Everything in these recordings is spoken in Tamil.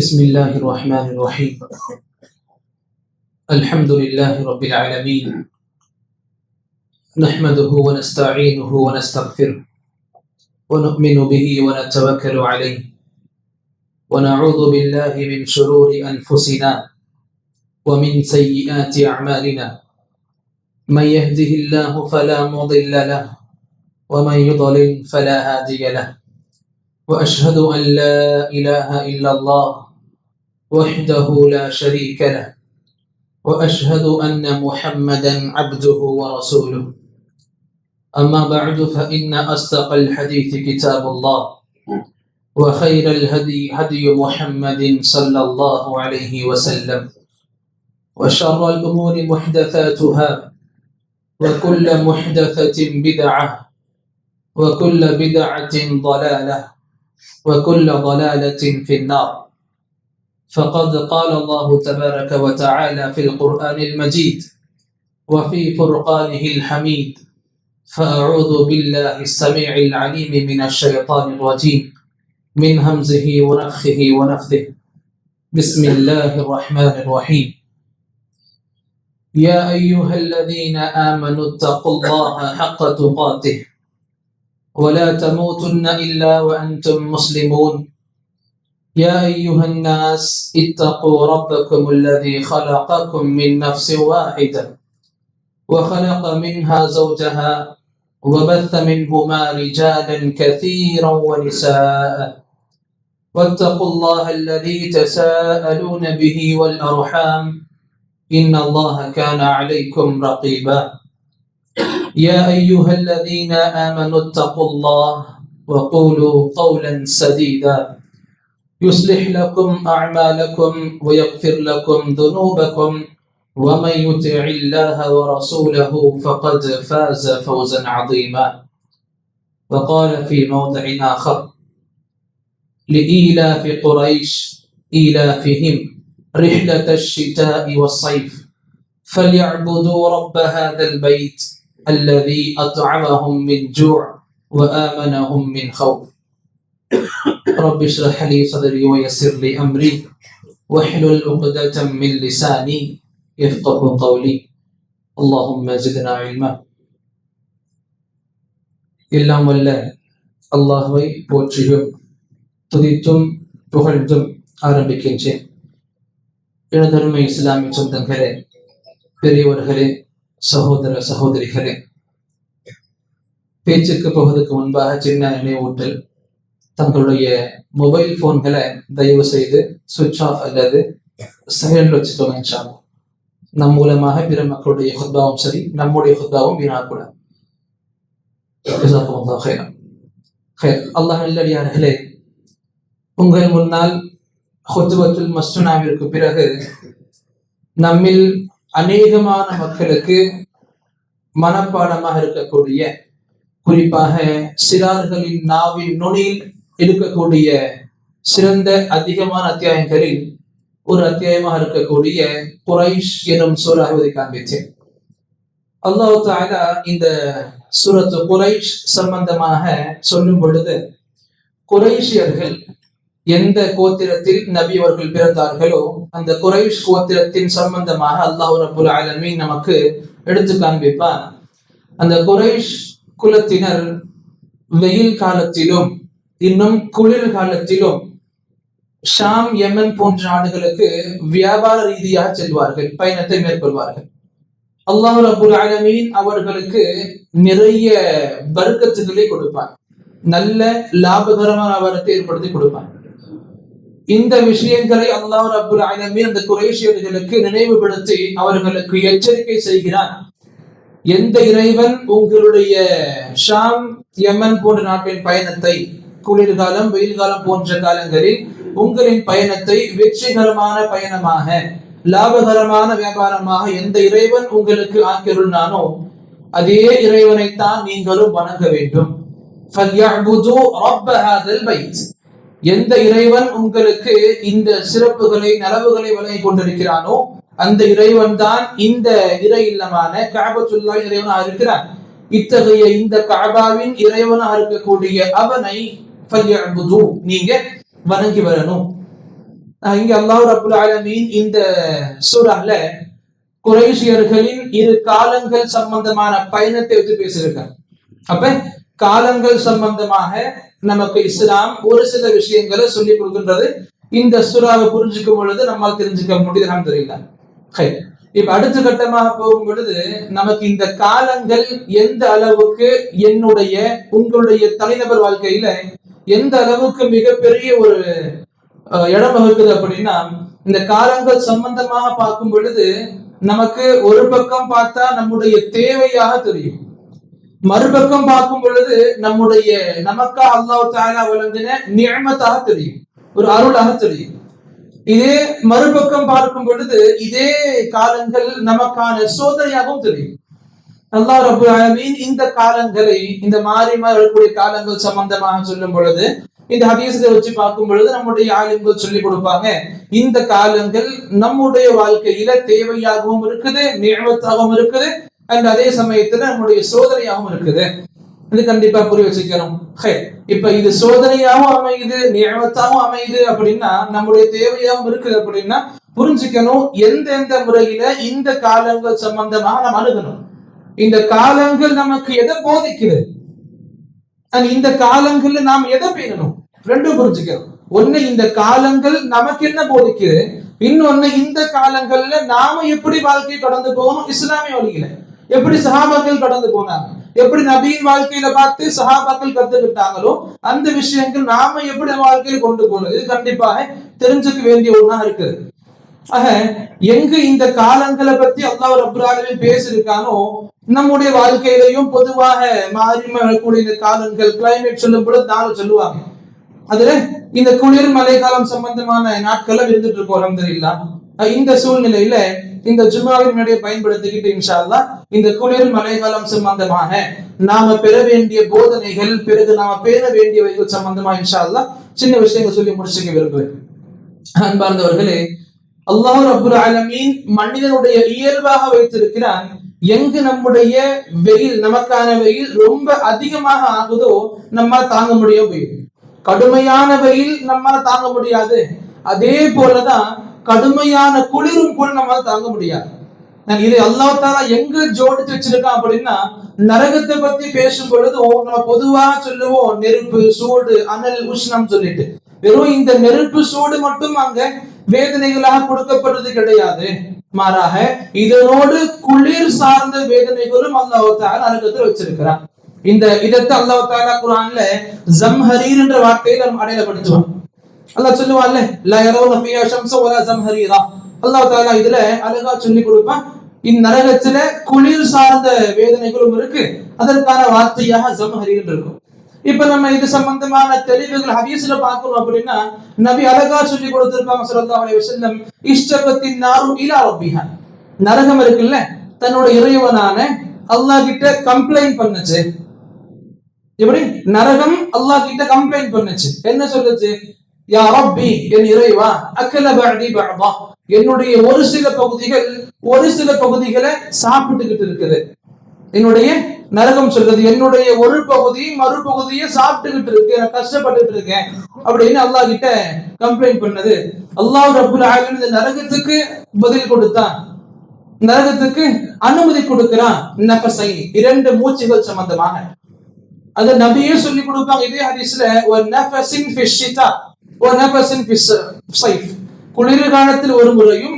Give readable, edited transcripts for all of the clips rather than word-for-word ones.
بسم الله الرحمن الرحيم. الحمد لله رب العالمين، نحمده ونستعينه ونستغفره ونؤمن به ونتوكل عليه، ونعوذ بالله من شرور أنفسنا ومن سيئات أعمالنا. من يهده الله فلا مضل له ومن يضلل فلا هادي له، وأشهد أن لا إله إلا الله وحده لا شريك له، وأشهد أن محمدا عبده ورسوله. أما بعد، فإن أصدق الحديث كتاب الله، وخير الهدي هدي محمد صلى الله عليه وسلم، وشر الأمور محدثاتها، وكل محدثة بدعة، وكل بدعة ضلالة، وكل ضلالة في النار. فقد قال الله تبارك وتعالى في القرآن المجيد وفي فرقانه الحميد: فأعوذ بالله السميع العليم من الشيطان الرجيم من همزه ونفخه ونفثه. بسم الله الرحمن الرحيم. يا أيها الذين آمنوا اتقوا الله حق تقاته ولا تموتن إلا وأنتم مسلمون. يا أيها الناس اتقوا ربكم الذي خلقكم من نفس واحدة وخلق منها زوجها وبث منهما رجالا كثيرا ونساء، واتقوا الله الذي تساءلون به والأرحام إن الله كان عليكم رقيبا. يا أيها الذين آمنوا اتقوا الله وقولوا قولا سديدا يصلح لكم أعمالكم ويغفر لكم ذنوبكم، ومن يطع الله ورسوله فقد فاز فوزا عظيما. وقال في موضع آخر: لإيلاف قريش إيلافهم رحلة الشتاء والصيف فليعبدوا رب هذا البيت الذي أطعمهم من جوع وآمنهم من خوف. رب اشرح لي صدري ويسر لي أمري واحلل عقدة من لساني يفقه قولي. اللهم زدنا علما. எல்லாம் வல்ல அல்லாஹ்வை போற்றியும் துதித்தும் புகழ்ந்தும் ஆரம்பிக்கின்றேன். எனதருமை இஸ்லாமிய சொந்தங்களே, பெரியவர்களே, சகோதர சகோதரிகளே, பேச்சுக்கு போவதற்கு முன்பாக சின்ன நினைவூட்டல்: தங்களுடைய மொபைல் போன்களை தயவு செய்து சுவிட்ச் ஆஃப் அல்லது சைலண்ட் வச்சுக்கோங்க. இன்ஷாஅல்லாஹ் நம் மூலமாக பிற மக்களுடைய ஹுத்பாவும் சரி, நம்முடைய ஹுத்பாவும் வீணாகக்கூடாது. அல்லாஹ் நல்லடியார்களே, உங்கள் முன்னால் ஹுத்பத்துல் மஸ்னூனாவிற்கு பிறகு நம்மில் அநேகமான மக்களுக்கு மனப்பாடமாக இருக்கக்கூடிய, குறிப்பாக சிறார்களின் நாவின் நுனியில் இருக்கக்கூடிய சிறந்த அதிகமான அத்தியாயங்களில் ஒரு அத்தியாயமாக இருக்கக்கூடிய குரைஷ் எனும் சூறாவை காண்பித்தேன். அல்லாஹ் தஆலா இந்த சூரத்து குரைஷ் சம்பந்தமாக சொல்லும் பொழுது, குரைஷியர்கள் எந்த கோத்திரத்தில் நபி அவர்கள் பிறந்தார்களோ அந்த குரைஷ் கோத்திரத்தின் சம்பந்தமாக அல்லாஹ் ரப்புல் ஆலமீன் நமக்கு எடுத்து காண்பிப்பான். அந்த குரைஷ் குலத்தினர் வெயில் காலத்திலும் இன்னும் குளிர் காலத்திலும் ஷாம், யமன் போன்ற நாடுகளுக்கு வியாபார ரீதியாக செல்வார்கள், பயணத்தை மேற்கொள்வார்கள். அல்லாஹ் ரப்புல் ஆலமீன் அவர்களுக்கு நிறைய பர்க்கத்துகளை கொடுப்பான், நல்ல லாபகரமான வியாபாரத்தை ஏற்படுத்தி கொடுப்பான். இந்த விஷயங்களை அல்லாஹ் ரப்புல் ஆலமீன் அந்த குறைஷியர்களுக்கு நினைவுபடுத்தி அவர்களுக்கு எச்சரிக்கை செய்கிறான். எந்த இறைவன் உங்களுடைய ஷாம், யமன் போன்ற நாட்டின் பயணத்தை, குளிர்காலம், வெயில் காலம் போன்ற காலங்களில் உங்களின் பயணத்தை வெற்றிகரமான பயணமாக, லாபகரமான வியாபாரமாக எந்த இறைவன் உங்களுக்கு ஆக்கியுள்ளானோ அதே இறைவனைத்தான் நீங்களும் வணங்க வேண்டும். எந்த இறைவன் உங்களுக்கு இந்த சிறப்புகளை, நலவுகளை வழங்கி கொண்டிருக்கிறானோ அந்த இறைவன் தான் இந்த இறை இல்லமான கஅபத்துல்லாஹ் இறைவனாக இருக்கிறான். இத்தகைய இந்த கஅபாவின் இறைவனாக இருக்கக்கூடிய அவனை நீங்க வணங்கி வரணும். இங்க அல்லாஹ் ரப்புல் ஆலமீன் இந்த சூரால குறைஷியர்களின் இரு காலங்கள் சம்பந்தமான பயணத்தை வச்சு பேசியிருக்காங்க. அப்ப காலங்கள் சம்பந்தமாக நமக்கு இஸ்லாம் ஒரு சில விஷயங்களை சொல்லி கொடுக்கின்றது. இந்த சூறாவை புரிஞ்சுக்கும் பொழுது நம்மால் தெரிஞ்சுக்க முடியுது தெரியல. இப்ப அடுத்த கட்டமாக போகும் பொழுது நமக்கு இந்த காலங்கள் எந்த அளவுக்கு என்னுடைய உங்களுடைய தனிநபர் வாழ்க்கையில எந்த அளவுக்கு மிகப்பெரிய ஒரு இடம் வகுக்குது அப்படின்னா, இந்த காலங்கள் சம்பந்தமாக பார்க்கும் பொழுது நமக்கு ஒரு பக்கம் பார்த்தா நம்முடைய தேவையாக தெரியும், மறுபக்கம் பார்க்கும் பொழுது நம்முடைய நமக்கா அல்லாஹ் தஆலா வழங்கின நிஅமத்தாக தெரியும், ஒரு அருளாக தெரியும். இதே மறுபக்கம் பார்க்கும் பொழுது இதே காலங்கள் நமக்கான சோதனையாகவும் தெரியும். அல்லாஹ் ரப்பல் ஆலமீன் இந்த காலங்களை, இந்த மாறி வரக்கூடிய காலங்கள் சம்பந்தமாக சொல்லும் பொழுது இந்த ஹதீஸ்களை வச்சு பார்க்கும் பொழுது நம்முடைய ஆலிம்கள் சொல்லி கொடுப்பாங்க, இந்த காலங்கள் நம்முடைய வாழ்க்கையில தேவையாகவும் இருக்குது, நிஅமத்தாகவும் இருக்குது, அண்ட் அதே சமயத்துல நம்முடைய சோதனையாகவும் இருக்குது. இது கண்டிப்பா புரிய வச்சுக்கணும். இப்ப இது சோதனையாகவும் அமையுது, நியமத்தாகவும் அமையுது அப்படின்னா, நம்முடைய தேவையாகவும் இருக்குது அப்படின்னா புரிஞ்சுக்கணும் எந்தெந்த முறையில இந்த காலங்கள் சம்பந்தமாக நாம் அணுகணும். இந்த காலங்கள் நமக்கு எதை போதிக்கிறது, இந்த காலங்கள்ல நாம் எதை பேணணும், ரெண்டும் புரிஞ்சுக்கணும். ஒண்ணு இந்த காலங்கள் நமக்கு என்ன போதிக்குது, இன்னொன்னு இந்த காலங்கள்ல நாம எப்படி வாழ்க்கையை கடந்து போகணும், இஸ்லாமிய வழியில எப்படி சஹாபாக்கள் கடந்து போனாங்க, எப்படி நபியின் வாழ்க்கையில பார்த்து சஹாபாக்கள் கத்துக்கிட்டாங்களோ அந்த விஷயங்கள் நாம எப்படி வாழ்க்கையில கொண்டு போறது கண்டிப்பாக தெரிஞ்சுக்க வேண்டிய ஒண்ணா இருக்குது. ஆக எங்க இந்த காலங்களை பத்தி அல்லாஹ் ரப்பல் ஆலமீன் பேசியிருக்கானோ நம்முடைய வாழ்க்கையிலையும் பொதுவாக மாறி வரக்கூடிய இந்த காலங்கள் கிளைமேட் சொல்லும் பொழுது நானும் சொல்லுவாங்க. அதுல இந்த குளிர் மழை காலம் சம்பந்தமான நாட்கள்ல இருந்துட்டு இருக்கோம் அல்ஹம்துலில்லாஹ். இந்த சூழ்நிலையில இந்த ஜும்மாவின் மேடையை பயன்படுத்திக்கிட்டு இன்ஷா அல்லாஹ் இந்த குளிர் மழைக்காலம் சம்பந்தமாக நாம பெற வேண்டிய போதனைகள், பிறகு நாம பேண வேண்டியவைகள் சம்பந்தமா இன்ஷா அல்லாஹ் சின்ன விஷயங்கள் சொல்லி முடிச்சுக்க விரும்புகிறேன். அன்பார்ந்தவர்களே, அல்லாஹ் ரப்புல் ஆலமீன் மனிதனுடைய இயல்பாக வைத்திருக்கிறான், எங்கு நம்முடைய வெயில், நமக்கான வெயில் ரொம்ப அதிகமாக ஆகுதோ நம்மால் தாங்க முடியும். கடுமையான வெயில் நம்மால் தாங்க முடியாது, அதே போலதான் கடுமையான குளிரும் கூட நம்மளால தாங்க முடியாது. இது அல்லாஹ் தஆலா எங்க ஜோடித்து வச்சிருக்கான் அப்படின்னா, நரகத்தை பத்தி பேசும் பொழுது நம்ம பொதுவாக சொல்லுவோம் நெருப்பு, சூடு, அனல், உஷ்ணம் சொல்லிட்டு. வெறும் இந்த நெருப்பு சூடு மட்டும் அங்க வேதனைகளாக கொடுக்கப்படுறது கிடையாது, மாறாக இதனோடு குளிர் சார்ந்த வேதனைகளும் அல்லாஹ் தஆலா நரகத்தில் வச்சிருக்கிறான். இதற்கு அல்லாஹ் தஆலா குர்ஆன்ல ஜம்ஹரீர் என்ற வார்த்தையை நம்ம அடையாளப்படுத்துவான். அல்லாஹ் சொல்லுவான்ல, லா யரவுன ஃபியா ஷம்ஸ வலா ஸம்ஹரீரா. அல்லாஹ் தஆலா இதுல அழகா சொல்லி கொடுப்பான், இந்நரகத்துல குளிர் சார்ந்த வேதனைகளும் இருக்கு, அதற்கான வார்த்தையாக ஸம்ஹரீர் இருக்கும். இப்ப நம்ம இது சம்பந்தமான தெளிவுகள் ஹதீஸ்ல பார்க்கணும் அப்படின்னா நபி அழகா சொல்லி கொடுத்திருப்பாங்க ஸல்லல்லாஹு அலைஹி வஸல்லம், இஷ்டகத்தின் நாரு இலா ரப்பிஹா. நரகம் இருக்குல்ல, தன்னோட இறைவனான அல்லாஹ் கிட்ட கம்ப்ளைண்ட் பண்ணுச்சு. எப்படி நரகம் அல்லாஹ் கிட்ட கம்ப்ளைண்ட் பண்ணுச்சு, என்ன சொல்லுச்சு, யா ரப்பி, என் இறைவா, அக்கல பஅதி பஅதா, என்னுடைய ஒரு சில பகுதிகளை சாப்பிட்டுக்கிட்டு இருக்குது. என்னுடைய நரகம் சொல்றது, என்னுடைய ஒரு பகுதி மறுபகுதியை சாப்பிட்டுக்கிட்டு இருக்கு, நான் கஷ்டப்பட்டுட்டு இருக்கேன் அப்படின்னு அல்லாஹ் கிட்ட கம்ப்ளைண்ட் பண்ணது. அல்லாஹ் ரப்புல் ஆலமீன் இந்த நரகத்துக்கு பதில் கொடுத்தான், நரகத்துக்கு அனுமதி கொடுக்கிறான். நஃபஸை, இரண்டு மூச்சுகள் சம்பந்தமாக அது நபியே சொல்லி கொடுப்பாங்க இதே ஹதீஸ்ல, ஒரு நஃபஸின் ஃபி ஷிதா வ நஃபஸின் ஃபி ஸைஃப். குளிர் காலத்தில் ஒரு முறையும்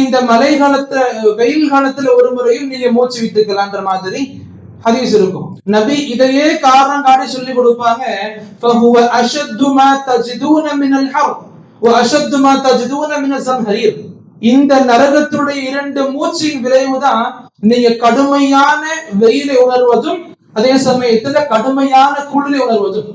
இந்த மழை காலத்துல வெயில் காலத்துல ஒரு முறையும் நீங்க மூச்சு விட்டுக்கலான்ற மாதிரி ஹதீஸ் இருக்கும். நபி இதையே காரணம் காட்டி சொல்லி கொடுப்பாங்க, ஃபஹுவ அஷத்து மா தஜிதூன மினல் ஹர் வ அஷத்து மா தஜிதூன மினல் ஸம்ஹரீர். இந்த நரகத்துடைய இரண்டு மூச்சின் விளைவுதான் நீங்க கடுமையான வெயிலை உணர்வதும் அதே சமயத்துல கடுமையான குளிரை உணர்வதும்.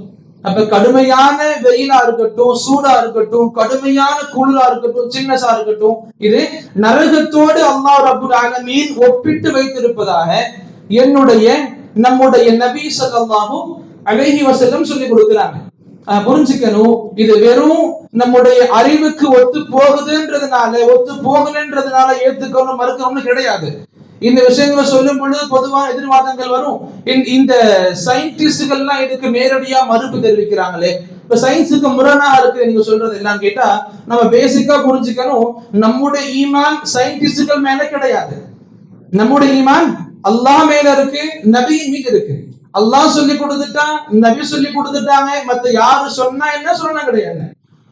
அப்ப கடுமையான வெயிலா இருக்கட்டும், சூடா இருக்கட்டும், கடுமையான குளிரா இருக்கட்டும், சின்னசா இருக்கட்டும், இது நரகத்தோடு அல்லாஹ் ரப்புல் ஆலமீன் ஒப்பிட்டு வைத்திருப்பதாக நம்முடைய நபி ஸல்லல்லாஹு அலைஹி வஸல்லம் சொல்லி கொடுக்கிறாங்க. புரிஞ்சுக்கணும், இது வெறும் நம்முடைய அறிவுக்கு ஒத்து போகுதுன்றதுனால, ஒத்து போகலன்றதுனால ஏத்துக்கணும் மறுக்கணும்னு கிடையாது. இந்த விஷயங்களை சொல்லும் பொழுது பொதுவான எதிர்வாதங்கள் வரும். இந்த சயின்டிஸ்டுகள்லாம் இதுக்கு நேரடியா மறுப்பு தெரிவிக்கிறாங்களே, இப்ப சயின்ஸுக்கு முரணா இருக்கு நீங்க சொல்றது எல்லாம் கேட்டா நம்ம பேசிக்கா புரிஞ்சுக்கணும், நம்முடைய ஈமான் சயின்டிஸ்டுகள் மேல கிடையாது. நம்முடைய ஈமான் அல்லாஹ் மேல இருக்கு, நபி மீது இருக்கு. அல்லாஹ் சொல்லி கொடுத்துட்டான், நபி சொல்லி கொடுத்துட்டாங்க, மத்த யாரு சொன்னா என்ன சொன்னா கிடையாது.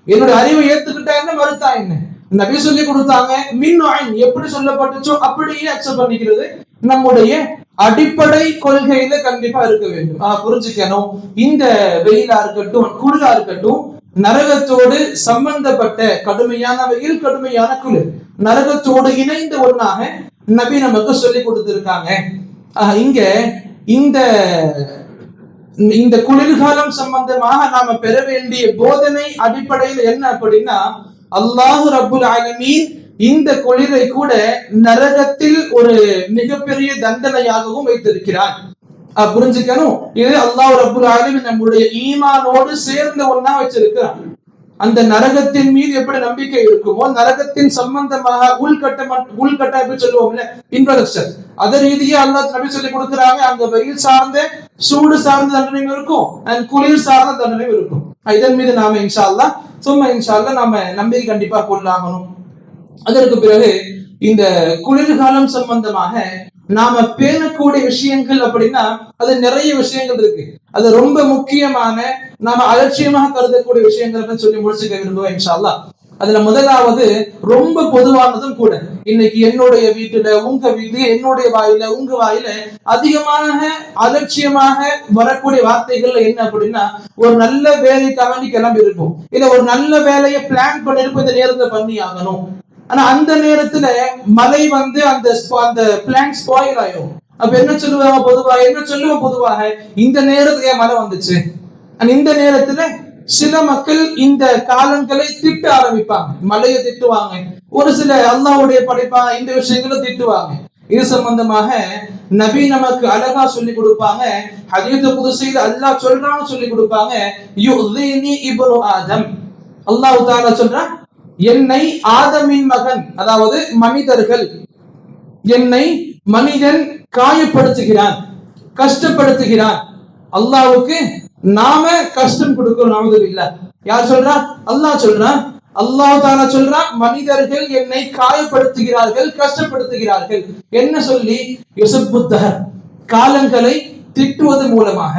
என்னுடைய அறிவை ஏத்துக்கிட்டா என்ன, மறுத்தா என்ன. நபி சொல்லி கொடுத்தாங்க, மின் எப்படி சொல்லப்பட்டுச்சோ அப்படியே அக்செப்ட் பண்ணிக்கிறது நம்முடைய அடிப்படை கொள்கையில கண்டிப்பா இருக்க வேண்டும். புரிஞ்சுக்கணும், இந்த வெயிலா இருக்கட்டும் குளிரா இருக்கட்டும், நரகத்தோடு சம்பந்தப்பட்ட கடுமையான வெயில் கடுமையான குளிர் நரகத்தோடு இணைந்த ஒன்னாக நபி நமக்கு சொல்லி கொடுத்திருக்காங்க. இங்க இந்த இந்த குளிர்காலம் சம்பந்தமாக நாம பெற வேண்டிய போதனை அடிப்படையில் என்ன அப்படின்னா, அல்லாஹ் ரப்புல் ஆலமீன் இந்த குளிரை கூட நரகத்தில் ஒரு மிகப்பெரிய தண்டனையாகவும் வைத்திருக்கிறார். புரிஞ்சுக்கணும், இது அல்லாஹ் ரப்புல் ஆலமீன் நம்முடைய ஈமானோடு சேர்ந்த ஒன்னா வச்சிருக்கிறான். அந்த நரகத்தின் மீது எப்படி நம்பிக்கை இருக்குமோ, நரகத்தின் சம்பந்தமாக உள்கட்டமைப்பு சொல்லுவோம்ல, இன்ட்ரோடக்ஷன், அதை ரீதியா அல்லாஹ் நபி சொல்லி கொடுக்குறாங்க. அங்க வெயில் சார்ந்த சூடு சார்ந்த தண்டனையும் இருக்கும், அண்ட் குளிர் சார்ந்த தண்டனையும் இருக்கும். இதன் மீது நாம இன்ஷா அல்லாஹ் நாம நம்பிக்கை கண்டிப்பா கொள்ளாகணும். அதற்கு பிறகு இந்த குளிர்காலம் சம்பந்தமாக நாம பேணக்கூடிய விஷயங்கள் அப்படின்னா அது நிறைய விஷயங்கள் இருக்கு. அது ரொம்ப முக்கியமான நாம அலட்சியமாக கருதக்கூடிய விஷயங்கள் சொல்லி முடிச்சுக்க விரும்புவேன் இன்ஷா அல்லாஹ். அதுல முதலாவது ரொம்ப பொதுவானதும் கூட, இன்னைக்கு என்னுடைய வீட்டுல, உங்க வீட்டுல, என்னுடைய வாயில, உங்க வாயில அதிகமாக அலட்சியமாக வரக்கூடிய வார்த்தைகள்ல என்ன அப்படின்னா, ஒரு நல்ல வேலைக்காக நீ கிளம்பி இருக்கும், இல்ல ஒரு நல்ல வேலையை பிளான் பண்ணிருப்போம், இந்த நேரத்தை பண்ணி ஆகணும். ஆனா அந்த நேரத்துல மழை வந்து அந்த பிளான் ஸ்பாயில் ஆயிரும். அப்ப என்ன சொல்லுவாங்க பொதுவாக இந்த நேரத்துக்கு மழை வந்துச்சு. இந்த நேரத்துல சில மக்கள் இந்த காலங்களை திட்ட ஆரம்பிப்பாங்க, மழையை திட்டுவாங்க, ஒரு சில அல்லாஹ்வுடைய படைப்பாங்க இந்த விஷயங்களை திட்டுவாங்க. இது சம்பந்தமாக நபி நமக்கு அழகா சொல்லி கொடுப்பாங்க. ஹதீஸ் குத்ஸில அல்லாஹ் சொல்றான்னு சொல்லி கொடுப்பாங்க, யுஸினி இப்னு ஆதம், அல்லாஹ் தஆலா சொல்றான், என்னை ஆதமின் மகன், அதாவது மனிதர்கள், என்னை மனிதன் காயப்படுத்துகிறான், கஷ்டப்படுத்துகிறான். அல்லாஹ்வுக்கு நாம கஷ்டம் கொடுக்கிறோம், நவுதுபில்லாஹ். யார் சொல்றா? அல்லாஹ் சொல்றான். அல்லாஹ் தஆலா சொல்றான், மனிதர்கள் என்னை காயப்படுத்துகிறார்கள், கஷ்டப்படுத்துகிறார்கள். என்ன சொல்லி? யுஸப்புத்தஹர், காலங்களை திட்டுவது மூலமாக,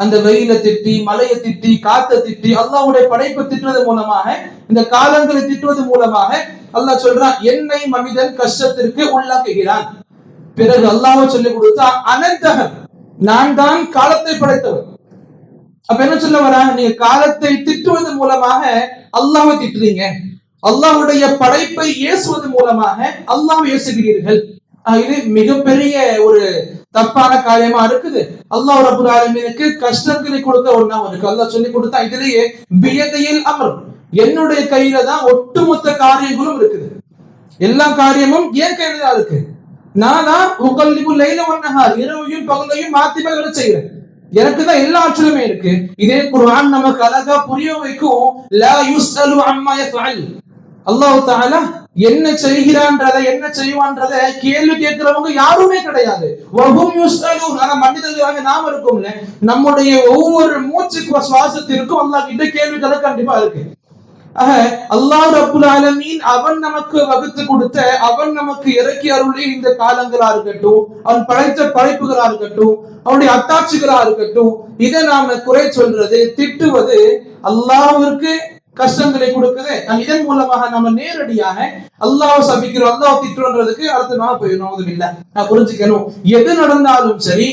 அந்த வெயில திட்டி, மலையை திட்டி, காத்த திட்டி, அல்லாஹ்வுடைய படைப்பை திட்டுவது மூலமாக, இந்த காலங்களை திட்டுவது மூலமாக அல்லாஹ் சொல்றான், என்னை மனிதன் கஷ்டத்திற்கு உள்ளாக்குகிறான். பிறகு அல்லாஹ் சொல்லி கொடுத்தா, அனந்தஹர், நான் தான் காலத்தை படைத்தவர். அப்ப என்ன சொல்ல வரா? நீங்க காலத்தை திட்டுவது மூலமாக அல்லாஹ்வை திட்டுறீங்க, அல்லாஹ்வுடைய படைப்பை ஏசுவது மூலமாக அல்லாஹ்வை ஏசுகிறீர்கள். இது மிகப்பெரிய ஒரு தப்பான காரியமா இருக்குது. அல்லாஹ் ரப்பல் ஆலமீனுக்கு கஷ்டங்களை கொடுக்க ஒரு நாமம் இருக்கு. அல்லாஹ் சொல்லி கொடுத்தா, இதுலயே பியதில் அம்ர், என்னுடைய கையில தான் ஒட்டுமொத்த காரியங்களும் இருக்குது. எல்லா காரியமும் என் கையில தான் இருக்கு. நான் தான் உகல்லிபுல் லைல வன் நஹார், இரவையும் பகலையும் மாத்தி மாத்தி செய்றேன். எனக்கு தான் எல்லா ஆற்றலுமே இருக்கு. இதே குர்ஆன் நமக்கு அழகா புரிய வைக்கும், லா யுஸ்அலு அம்மா யஃஅல், அல்லாஹ் தஆலா என்ன செய்கிறான்றத, என்ன செய்வான்றத கேள்வி கேட்கிறவங்க யாருமே கிடையாது. வஹும் யுஸ்அலூன், ஆனா மனிதர்களாக நாம இருக்கோம்ல, நம்முடைய ஒவ்வொரு மூச்சுக்கு சுவாசத்திற்கும் அல்லாஹ் கிட்ட கேள்விகள் கண்டிப்பா இருக்கு. அல்லாஹ் ரப்புல் ஆலமீன் அவன் நமக்கு வகுத்து கொடுத்த, அவன் நமக்கு இறக்கி அருளி இந்த காலங்களா இருக்கட்டும், அவன் படைத்த படைப்புகளா இருக்கட்டும், அவனுடைய அத்தாட்சிகளா இருக்கட்டும், இதை நாம குறை சொல்றது, திட்டுவது அல்லாஹ்விற்கு கஷ்டங்களை கொடுக்குது. இதன் மூலமாக நம்ம நேரடியாக அல்லாஹ் சபிக்கிறோம், அல்லாஹ் திட்டுறதுக்கு அர்த்தமாக போயிடும். இல்ல, நான் புரிஞ்சுக்கணும், எது நடந்தாலும் சரி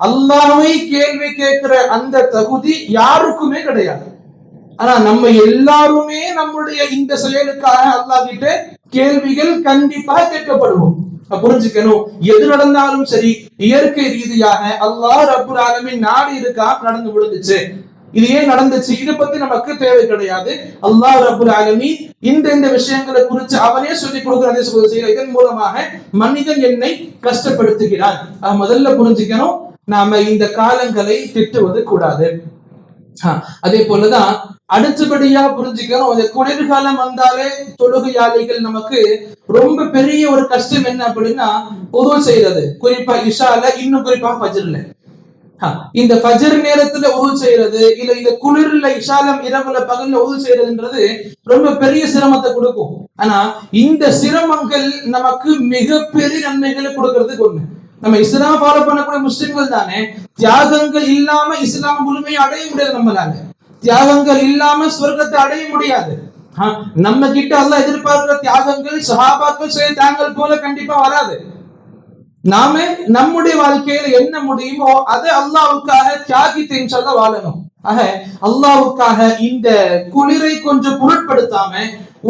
அல்லாஹ்வை கேள்வி கேட்கிற அந்த தகுதி யாருக்குமே கிடையாது. ஆனா நம்ம எல்லாருமே நம்முடைய இந்த செயலுக்காக அல்லாஹ் கிட்ட கேள்விகள் கண்டிப்பாக கேட்கப்படுவோம். புரிஞ்சுக்கணும், எது நடந்தாலும் சரி இயற்கை ரீதியாக அல்லாஹ் ரப்புல் ஆலமீன் நாடி இருக்கா, நடந்து விழுந்துச்சு, இது ஏன் நடந்துச்சு, இதை பத்தி நமக்கு தேவை கிடையாது. அல்லாஹ் ரப்புல் ஆலமீன் இந்த விஷயங்களை குறித்து அவனே சொல்லிக் கொடுக்கிற இதன் மூலமாக மனிதன் என்னை கஷ்டப்படுத்துகிறான். முதல்ல புரிஞ்சுக்கணும், நாம இந்த காலங்களை திட்டுவது கூடாது. அதே போலதான் அடுத்தபடியா புரிஞ்சுக்கணும், இந்த குளிர்காலம் வந்தாலே தொழுகையாளிகள் நமக்கு ரொம்ப பெரிய ஒரு கஷ்டம் என்ன அப்படின்னா, உதவு செய்யறது, குறிப்பா இஷால, இன்னும் குறிப்பா ஃபஜ்ர்ல. இந்த ஃபஜர் நேரத்துல உது செய்யறது இல்ல இந்த குளிர்ல இஷாலம் இரவுல பகல்ல உது செய்யறதுன்றது ரொம்ப பெரிய சிரமத்தை கொடுக்கும். ஆனா இந்த சிரமங்கள் நமக்கு மிகப்பெரிய நன்மைகளை கொடுக்கறதுக்கு ஒண்ணு. நம்ம இஸ்லாம் ஃபாலோ பண்ணக்கூடிய முஸ்லிம்கள் தானே, தியாகங்கள் இல்லாம இஸ்லாம் முழுமையை அடைய முடியாது. நம்மளால தியாகங்கள் இல்லாம சொர்க்கத்தை அடைய முடியாது. நம்ம கிட்ட அல்லாஹ் எதிர்பார்க்கிற தியாகங்கள் சஹாபாக்கள் செய்த தியாகங்கள் போல கண்டிப்பா வராது. நாம நம்முடைய வாழ்க்கையில என்ன முடியுமோ அதை அல்லாஹ்வுக்காக தியாகித்து இன்ஷால்லா வாழணும். ஆக அல்லாஹ்வுக்காக இந்த குளிரை கொஞ்சம் பொருட்படுத்தாம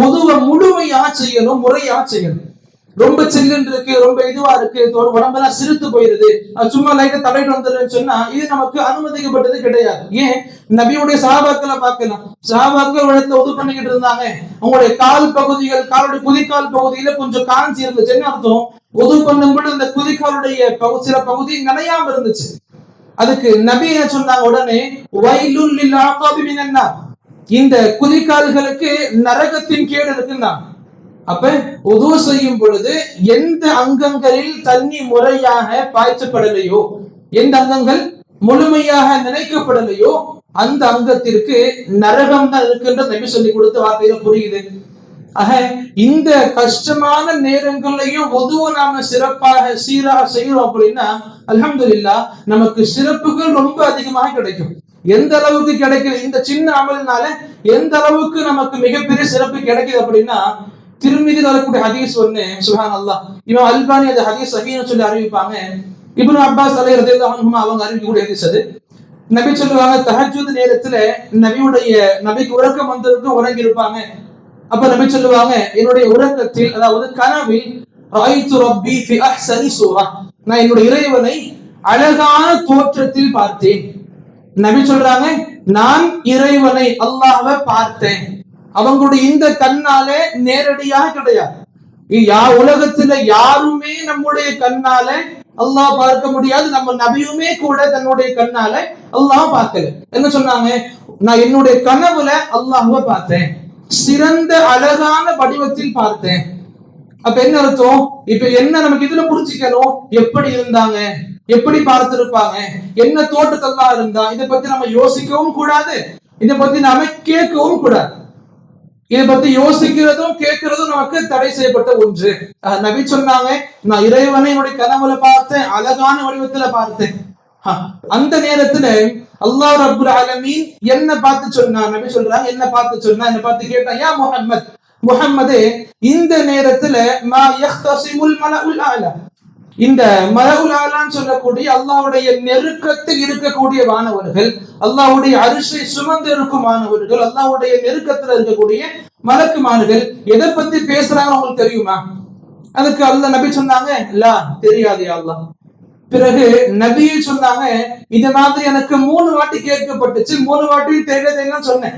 உதுவை முழுமையா செய்யணும், முறையா செய்யணும். ரொம்ப சில்லுன்னு இருக்கு, ரொம்ப இதுவா இருக்கு, உடம்பெல்லாம் சிரித்து போயிருது, சும்மா லைட்டா தடையிட்டு வந்துருன்னு சொன்னா இது நமக்கு அனுமதிக்கப்பட்டது கிடையாது. ஏன்? நபியுடைய சஹாபாக்களை பார்க்கலாம். சஹாபாக்கள் இடத்துல உது பண்ணிக்கிட்டு இருந்தாங்க. உங்களுடைய கால் பகுதிகள், காலுடைய குதிக்கால் பகுதியில கொஞ்சம் காஞ்சி இருந்துச்சு. என்ன அர்த்தம்? உது பண்ணும்போது அந்த குதிக்காலுடைய சில பகுதி நனையாம இருந்துச்சு. அதுக்கு நபி என்ன சொன்னாங்க? உடனே வைலுல் லில் ஆகாபி மினன் நார், இந்த குதிக்கால்களுக்கு நரகத்தின் கேடு இருக்குன்னா. அப்ப உது செய்யும் பொழுது எந்த அங்கங்களில் தண்ணி முறையாக பாய்ச்சப்படலையோ, எந்த அங்கங்கள் முழுமையாக நினைக்கப்படலையோ அந்த அங்கத்திற்கு நரகம் தான் இருக்குன்ற நபி சொல்லி கொடுத்த வார்த்தையில புரியுது. ஆக இந்த கஷ்டமான நேரங்கள்லயும் உதுவை நாம சிறப்பாக சீராக செய்யறோம் அப்படின்னா அல்ஹம்துலில்லாஹ் நமக்கு சிறப்புகள் ரொம்ப அதிகமாக கிடைக்கும். எந்த அளவுக்கு கிடைக்குது? இந்த சின்ன அமல்னால எந்த அளவுக்கு நமக்கு மிகப்பெரிய சிறப்பு கிடைக்குது அப்படின்னா, திருமிதியில் வரக்கூடிய ஹதீஸ் ஒண்ணு, சுப்ஹானல்லாஹ், இமாம் அல்பானி அந்த ஹதீஸ் சஹீஹ்னு சொல்லி அறிவிப்பாங்க. இப்னு அப்பாஸ் ரலியல்லாஹு அன்ஹுமா அவங்க அறிவிக்கக்கூடிய ஹதீஸ் அது. நபி சொல்லுவாங்க, தஹஜ்ஜுத் நேரத்துல நபிக்கு உறக்கம் வந்ததுக்கு உறங்கி இருப்பாங்க. அப்ப நபி சொல்லுவாங்க, என்னுடைய உறக்கத்தில், அதாவது கனவில், ரஅய்து ரப்பி ஃபி அஹ்ஸனி சூரா, நான் என்னுடைய இறைவனை அழகான தோற்றத்தில் பார்த்தேன். நபி சொல்றாங்க, நான் இறைவனை அல்லாஹ்வை பார்த்தேன். அவங்களுடைய இந்த கண்ணாலே நேரடியாக கிடையாது. உலகத்துல யாருமே நம்முடைய கண்ணால அல்லாஹ் பார்க்க முடியாது. நம்ம நபியுமே கூட தன்னுடைய கண்ணால அல்லாஹ் பார்க்கல. என்ன சொன்னாங்க? நான் என்னுடைய கனவுல அல்லாஹ்வை பார்த்தேன், சிறந்த அழகான வடிவத்தில் பார்த்தேன். அப்ப என்ன அர்த்தம்? இப்ப என்ன நமக்கு இதுல புரிஞ்சுக்கணும்? எப்படி இருந்தாங்க, எப்படி பார்த்திருப்பாங்க, என்ன தோட்டத்தெல்லாம் இருந்தா, இதை பத்தி நம்ம யோசிக்கவும் கூடாது, இதை பத்தி நாம கேட்கவும் கூடாது. இதை பத்தி யோசிக்கிறதும் கேட்கிறதும் நமக்கு தடை செய்யப்பட்ட ஒன்று. நபி சொன்னாங்க, நான் இறைவனை என்னுடைய கனவுல பார்த்தேன், அழகான வடிவத்துல பார்த்தேன். அந்த நேரத்துல அல்லாஹ் ரப்புல் ஆலமீன் என்ன பார்த்து சொன்னா? நபி சொல்றாங்க, என்ன பார்த்து சொன்னா? என்ன பார்த்து கேட்டா, யா முஹம்மத், முஹம்மதே, இந்த நேரத்துல மா யஹ்தஸிமுல் மலஉல் ஆலா, இந்த மலஉல் ஆலான்னு சொல்லக்கூடிய அல்லாஹ்வுடைய நெருக்கத்தில் இருக்கக்கூடிய வானவர்கள், அல்லாஹ்வுடைய அரிசை சுமந்து இருக்கும் மாணவர்கள், அல்லாஹ்வுடைய நெருக்கத்துல இருக்கக்கூடிய மலக்குமார்கள் எதை பத்தி பேசுறாங்க உங்களுக்கு தெரியுமா? அதுக்கு அல்லாஹ் நபி சொன்னாங்க, லா, தெரியாது யா அல்லாஹ். பிறகு நபியை சொன்னாங்க, இந்த மாதிரி எனக்கு 3 வாட்டி கேட்கப்பட்டுச்சு, 3 வாட்டி தெரியாதுன்னு சொன்னேன்.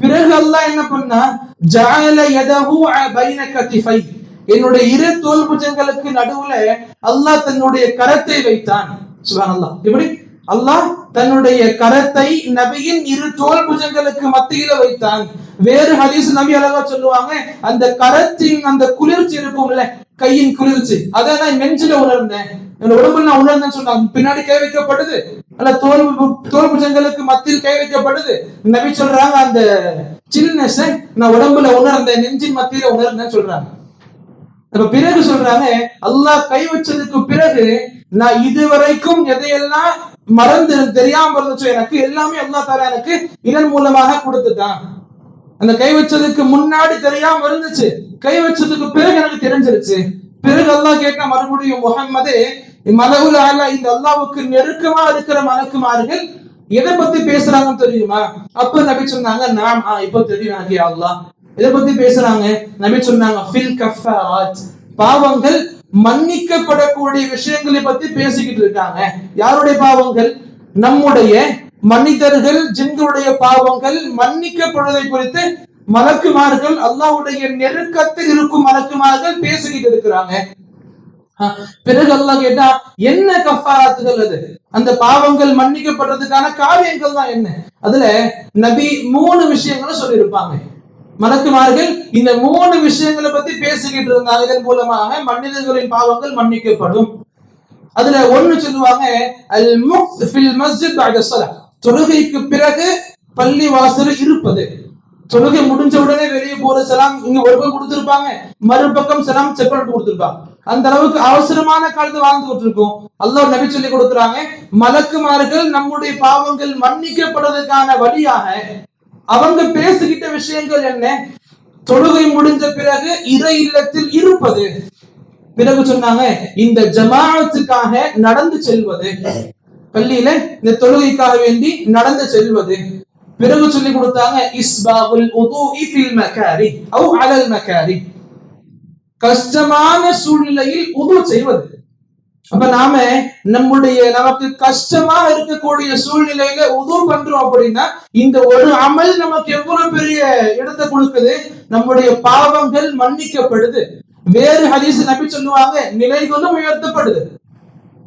பிறகு அல்லாஹ் என்ன பண்ணா, ஜஅல யதஹு பைன கதிஃபை, என்னுடைய இரு தோல் புஜங்களுக்கு நடுவுல அல்லாஹ் தன்னுடைய கரத்தை வைத்தான். சுப்ஹானல்லாஹ். இப்படி அல்லாஹ் தன்னுடைய கரத்தை நபியின் இரு தோல் புஜங்களுக்கு மத்தியில வைத்தான். வேறு ஹதீஸ் நபி அழகா சொல்லுவாங்க, அந்த கரத்தின் அந்த குளிர்ச்சி இருக்கும்ல, கையின் குளிர்ச்சி, அதை நான் நெஞ்சில உணர்ந்தேன், உடம்புல நான் உணர்ந்தேன்னு சொன்னாங்க. பின்னாடி கை வைக்கப்படுது, அல்ல தோல் புஜங்களுக்கு மத்தியில் கை வைக்கப்படுது. நபி சொல்றாங்க, அந்த சில்னஸ் நான் உடம்புல உணர்ந்தேன், நெஞ்சின் மத்தியில உணர்ந்தேன்னு சொல்றாங்க. பிறகு சொல்றாங்க, அல்லாஹ் கை வச்சதுக்கு பிறகு நான் இதுவரைக்கும் எதையெல்லாம் மறந்து தெரியாம இருந்துச்சோ எனக்கு எல்லாமே அல்லாஹ் தஆலா எனக்கு இதன் மூலமாக கொடுத்துட்டான். அந்த கை வச்சதுக்கு முன்னாடி தெரியாம இருந்துச்சு, கை வச்சதுக்கு பிறகு எனக்கு தெரிஞ்சிருச்சு. பிறகு அல்லாஹ் கேட்டா மறுபடியும், முஹம்மதே, மலஉல் ஆலா, இந்த அல்லாஹ்வுக்கு நெருக்கமா இருக்கிற மலக்குமார்கள் எதை பத்தி பேசுறாங்கன்னு தெரியுமா? அப்ப நபி சொன்னாங்க, நான் இப்ப தெரியும் எனக்கு யா அல்லாஹ். இதை பத்தி பேசுறாங்க. நபி சொன்னாங்க, ஃபில் கஃபாராத், பாவங்கள் மன்னிக்கப்படக்கூடிய விஷயங்களை பத்தி பேசிக்கிட்டு இருக்காங்க. யாருடைய பாவங்கள்? நம்முடைய மனிதர்கள் ஜின்களுடைய பாவங்கள் மன்னிக்கப்படுவதை குறித்து மலக்குமார்கள், அல்லாஹ்வுடைய நெருக்கத்தில் இருக்கும் மலக்குமார்கள் பேசிக்கிட்டு இருக்கிறாங்க. பிறகு அல்லாஹ் கேட்டா, என்ன கஃபாராத்துகள் அது? அந்த பாவங்கள் மன்னிக்கப்படுறதுக்கான காரியங்கள் தான் என்ன? அதுல நபி 3 விஷயங்களும் சொல்லியிருப்பாங்க. மலக்குமார்கள் இந்த 3 விஷயங்களை பத்தி பேசிக்கிட்டு இருந்தாங்க. இதன் மூலமாக மனிதர்களின் பாவங்கள் மன்னிக்கப்படும். அதுல ஒண்ணு சொல்லுவாங்க, அல் முக்த் ஃபில் மஸ்ஜித் பஅத ஸலா, தொழுகைக்கு பிறகு பள்ளி வாசல் இருப்பது. தொழுகை முடிஞ்ச உடனே வெளியே போற சலாம் இங்க ஒரு பக்கம் கொடுத்திருப்பாங்க, மறுபக்கம் சலாம் செப்பரேட் கொடுத்திருப்பாங்க. அந்த அளவுக்கு அவசரமான காலத்தை வாழ்ந்துகிட்டு இருக்கோம். அல்லாஹ் நபி சொல்லி கொடுக்குறாங்க, மலக்குமார்கள் நம்முடைய பாவங்கள் மன்னிக்கப்படுவதற்கான வழியாக அவங்க பேசிக்கிட்ட விஷயங்கள் என்ன? தொழுகை முடிஞ்ச பிறகு இறை இல்லத்தில் இருப்பது. பிறகு சொன்னாங்க, இந்த ஜமாஅத்துக்காக நடந்து செல்வது, பள்ளியில இந்த தொழுகைக்காக வேண்டி நடந்து செல்வது. பிறகு சொல்லி கொடுத்தாங்க, இஸ்பாகுல் உதுஇ ஃபில் மகாரி அவ் அலல் மகாரி, கஷ்டமான சூழ்நிலையில் உது செய்வது. அப்ப நாம நமக்கு கஷ்டமா இருக்கக்கூடிய சூழ்நிலையில உது பண்றோம் அப்படின்னா இந்த ஒரு அமல் நமக்கு எவ்வளவு பெரிய இடத்தை கொடுக்குது. நம்முடைய பாவங்கள் மன்னிக்கப்படுது. வேறு ஹதீஸ் நபி சொல்லுவாங்க, நிலைகளும் உயர்த்தப்படுது.